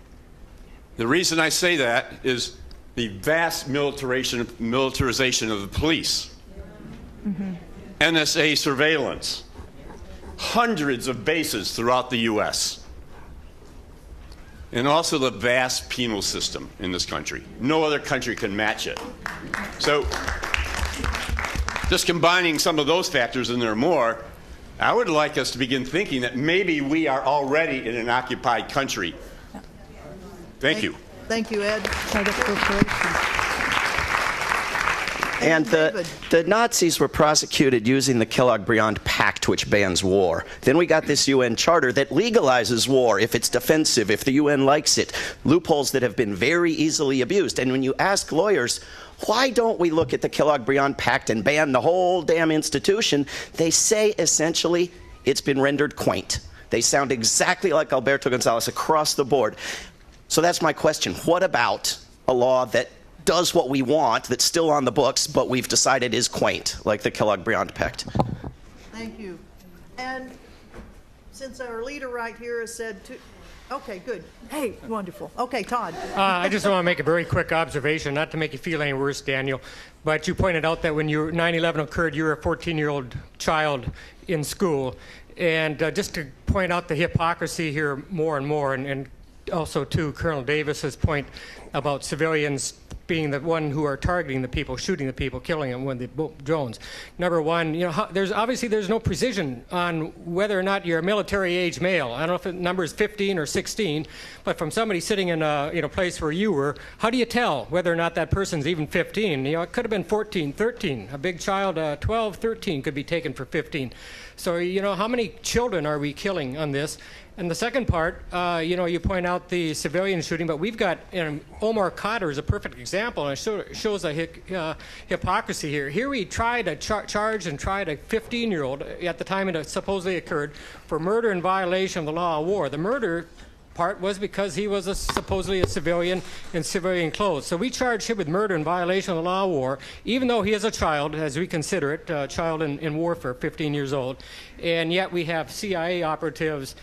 The reason I say that is the vast militarization of the police, NSA surveillance, hundreds of bases throughout the U.S., and also the vast penal system in this country. No other country can match it. So just combining some of those factors, and there are more, I would like us to begin thinking that maybe we are already in an occupied country. Thank you. Thank you, Ed. And the Nazis were prosecuted using the Kellogg-Briand Pact, which bans war. Then we got this UN charter that legalizes war if it's defensive, if the UN likes it. Loopholes that have been very easily abused. And when you ask lawyers, why don't we look at the Kellogg-Briand Pact and ban the whole damn institution? They say essentially it's been rendered quaint. They sound exactly like Alberto Gonzalez across the board. So that's my question. What about a law that does what we want, that's still on the books, but we've decided is quaint, like the Kellogg-Briand Pact? Thank you. And since our leader right here has said okay, good. Hey, wonderful. Okay, Todd. I just want to make a very quick observation, not to make you feel any worse, Daniel, but you pointed out that when 9/11 occurred, you were a 14-year-old child in school. And just to point out the hypocrisy here more and more, and also to Colonel Davis's point about civilians being the one who are targeting the people, shooting the people, killing them with the drones. Number one, there's no precision on whether or not you're a military-age male. I don't know if the number is 15 or 16, but from somebody sitting in a place where you were, how do you tell whether or not that person's even 15? It could have been 14, 13. A big child, 12, 13 could be taken for 15. So, how many children are we killing on this? And the second part, you point out the civilian shooting, but we've got Omar Khadr is a perfect example, and it shows a hypocrisy here. Here we tried to charge and tried a 15-year-old at the time it supposedly occurred for murder in violation of the law of war. The murder part was because he was supposedly a civilian in civilian clothes. So we charged him with murder in violation of the law of war, even though he is a child, as we consider it, a child in warfare, 15 years old. And yet we have CIA operatives,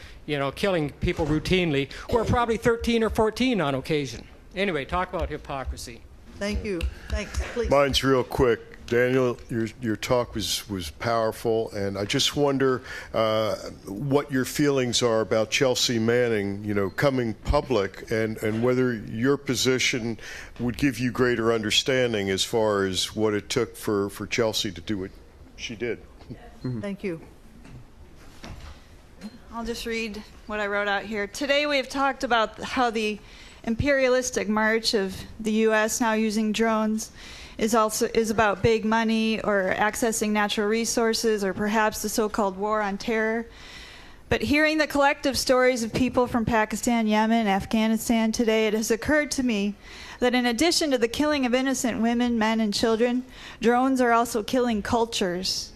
killing people routinely, who are probably 13 or 14 on occasion. Anyway, talk about hypocrisy. Thank you. Thanks. Please. Mine's real quick. Daniel, your talk was powerful, and I just wonder what your feelings are about Chelsea Manning, coming public, and whether your position would give you greater understanding as far as what it took for Chelsea to do what she did. Thank you. I'll just read what I wrote out here. Today we have talked about how the imperialistic march of the U.S. now using drones is about big money or accessing natural resources or perhaps the so-called war on terror. But hearing the collective stories of people from Pakistan, Yemen, and Afghanistan today, it has occurred to me that in addition to the killing of innocent women, men, and children, drones are also killing cultures.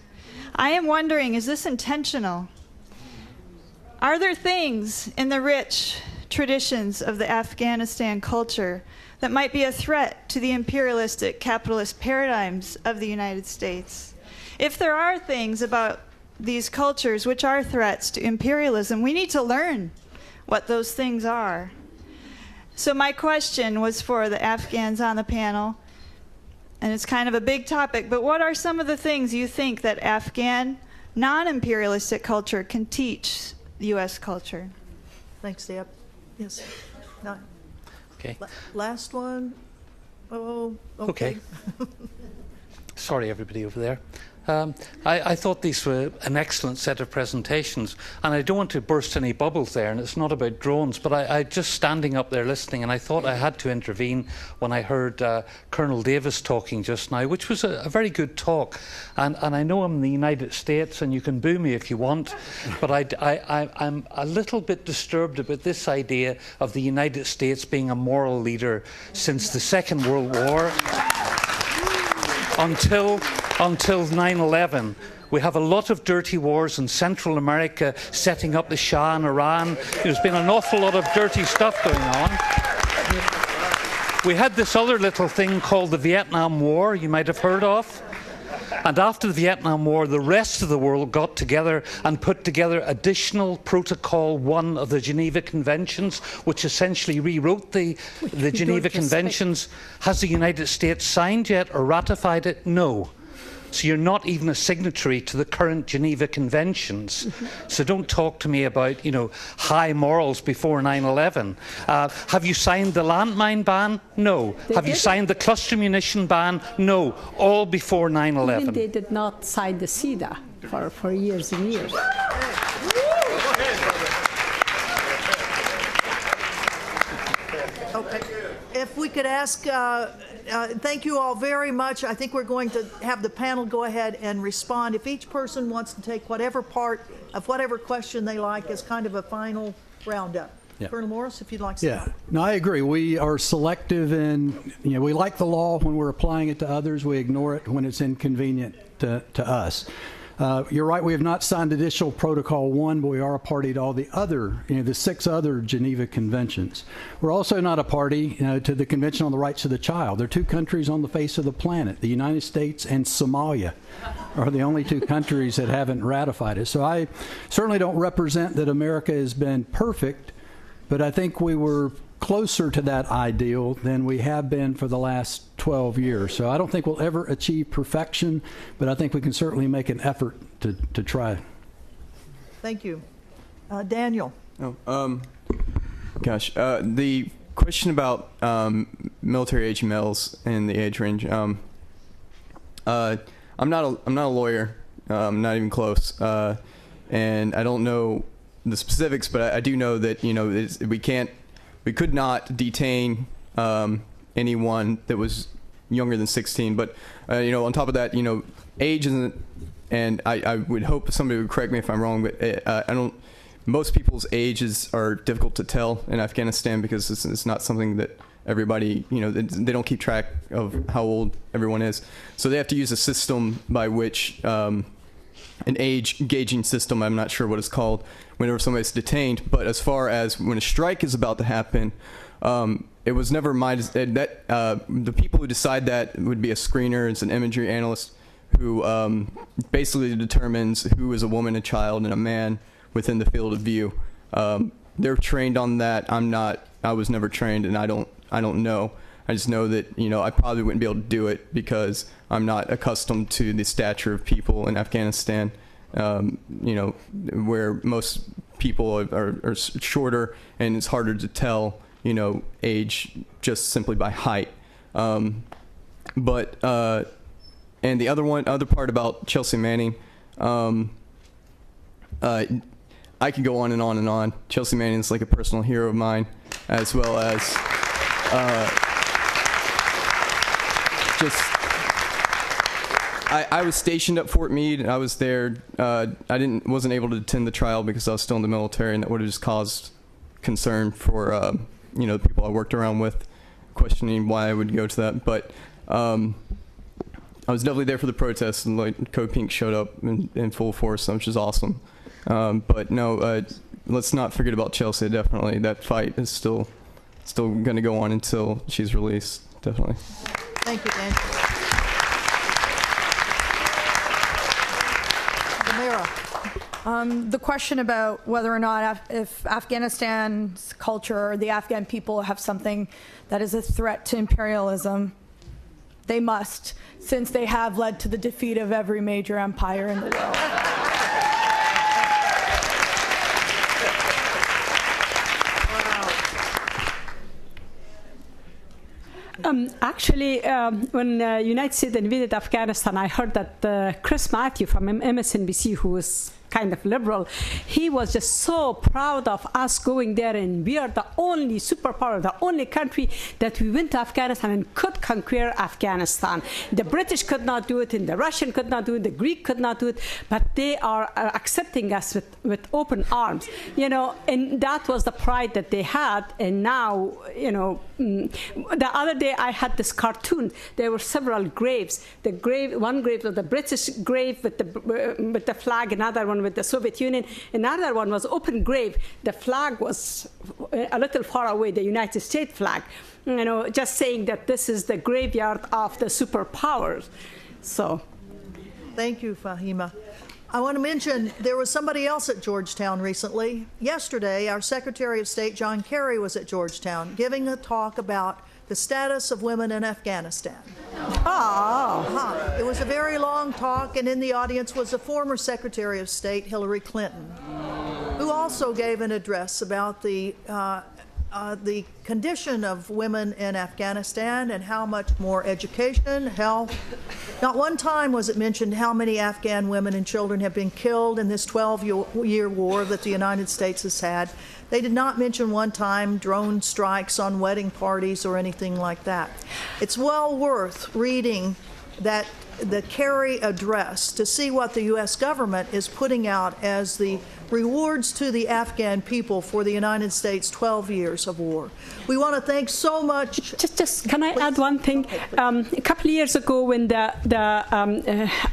I am wondering, is this intentional? Are there things in the rich traditions of the Afghanistan culture that might be a threat to the imperialistic capitalist paradigms of the United States? If there are things about these cultures which are threats to imperialism, we need to learn what those things are. So my question was for the Afghans on the panel, and it's kind of a big topic, but what are some of the things you think that Afghan non-imperialistic culture can teach U.S. culture? Thanks, Deb. Yes. No. Okay. Last one. Oh, okay. Sorry, everybody over there. I thought these were an excellent set of presentations, and I don't want to burst any bubbles there, and it's not about drones, but I just standing up there listening, and I thought I had to intervene when I heard Colonel Davis talking just now, which was a very good talk. And I know I'm in the United States, and you can boo me if you want, but I'm a little bit disturbed about this idea of the United States being a moral leader since the Second World War until 9/11. We have a lot of dirty wars in Central America, setting up the Shah in Iran. There's been an awful lot of dirty stuff going on. We had this other little thing called the Vietnam War, you might have heard of. And after the Vietnam War, the rest of the world got together and put together additional Protocol 1 of the Geneva Conventions, which essentially rewrote the Geneva Conventions. Has the United States signed yet or ratified it? No. So you're not even a signatory to the current Geneva Conventions. So don't talk to me about, high morals before 9/11. Have you signed the landmine ban? No. Have you signed the cluster munition ban? No. All before 9/11. Even they did not sign the CEDA for years and years. Okay. If we could ask, thank you all very much. I think we're going to have the panel go ahead and respond. If each person wants to take whatever part of whatever question they like as kind of a final roundup. Yeah. Colonel Morris, if you'd like to start. No, I agree. We are selective in, we like the law when we're applying it to others. We ignore it when it's inconvenient to us. You're right, we have not signed additional Protocol 1, but we are a party to all the other, the 6 other Geneva Conventions. We're also not a party to the Convention on the Rights of the Child. There are 2 countries on the face of the planet, the United States and Somalia are the only 2 countries that haven't ratified it. So I certainly don't represent that America has been perfect, but I think we were closer to that ideal than we have been for the last 12 years. So I don't think we'll ever achieve perfection, but I think we can certainly make an effort to try. Thank you. Daniel. The question about military age males and the age range. I'm not a lawyer. I'm not even close, and I don't know the specifics, but I do know that we could not detain anyone that was younger than 16. But on top of that, age isn't, and I would hope somebody would correct me if I'm wrong, but I don't. Most people's ages are difficult to tell in Afghanistan because it's not something that everybody, they don't keep track of how old everyone is. So they have to use a system by which, an age gauging system, I'm not sure what it's called, whenever somebody's detained. But as far as when a strike is about to happen, it was never my, the people who decide that would be a screener, it's an imagery analyst who basically determines who is a woman, a child, and a man within the field of view. They're trained on that. I was never trained, and I don't know. I just know that, I probably wouldn't be able to do it because I'm not accustomed to the stature of people in Afghanistan, where most people are shorter, and it's harder to tell, age just simply by height. And the other part about Chelsea Manning, I could go on and on and on. Chelsea Manning is like a personal hero of mine, as well as I was stationed at Fort Meade, and I was there. I wasn't able to attend the trial because I was still in the military, and that would have just caused concern for the people I worked around with, questioning why I would go to that. But I was definitely there for the protests, and Code Pink showed up in full force, which is awesome. But no, let's not forget about Chelsea. Definitely, that fight is still going to go on until she's released. Definitely. Thank you, Dan. The question about whether or not if Afghanistan's culture or the Afghan people have something that is a threat to imperialism, they must, since they have led to the defeat of every major empire in the world. Actually, when United States invaded Afghanistan, I heard that Chris Matthew from MSNBC, who was kind of liberal, he was just so proud of us going there, and we are the only superpower, the only country that we went to Afghanistan and could conquer Afghanistan. The British could not do it, and the Russian could not do it, the Greek could not do it, but they are accepting us with open arms, you know, and that was the pride that they had. And now, you know, the other day I had this cartoon. There were several graves. One grave was the British grave with the flag, another one with the Soviet Union, another one was open grave. The flag was a little far away, the United States flag. You know, just saying that this is the graveyard of the superpowers. So, thank you, Fahima. I want to mention there was somebody else at Georgetown recently. Yesterday, our Secretary of State, John Kerry, was at Georgetown giving a talk about the status of women in Afghanistan. It was a very long talk, and in the audience was a former Secretary of State, Hillary Clinton, who also gave an address about the condition of women in Afghanistan and how much more education, health. Not one time was it mentioned how many Afghan women and children have been killed in this 12-year war that the United States has had. They did not mention one time drone strikes on wedding parties or anything like that. It's well worth reading the Kerry address to see what the U.S. government is putting out as the rewards to the Afghan people for the United States' 12 years of war. We want to thank so much. Just can I add one thing? A couple of years ago, when the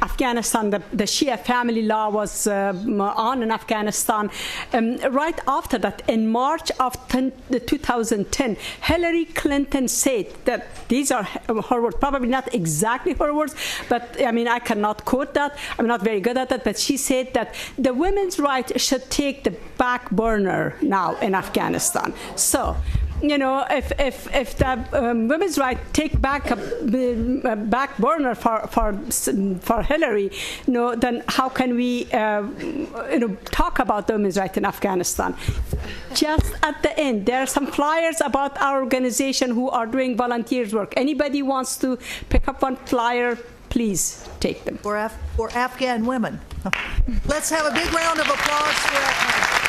Afghanistan, the Shia family law was on in Afghanistan, right after that, in March of 2010, Hillary Clinton said that, these are her words, probably not exactly her words, but I mean, I cannot quote that. I'm not very good at that, but she said that the women's right should take the back burner now in Afghanistan. So, you know, if the women's right take back a back burner for Hillary, you know, then how can we, talk about the women's right in Afghanistan? Just at the end, there are some flyers about our organization who are doing volunteers work. Anybody wants to pick up one flyer, please take them. For Afghan women. Let's have a big round of applause for Afghan.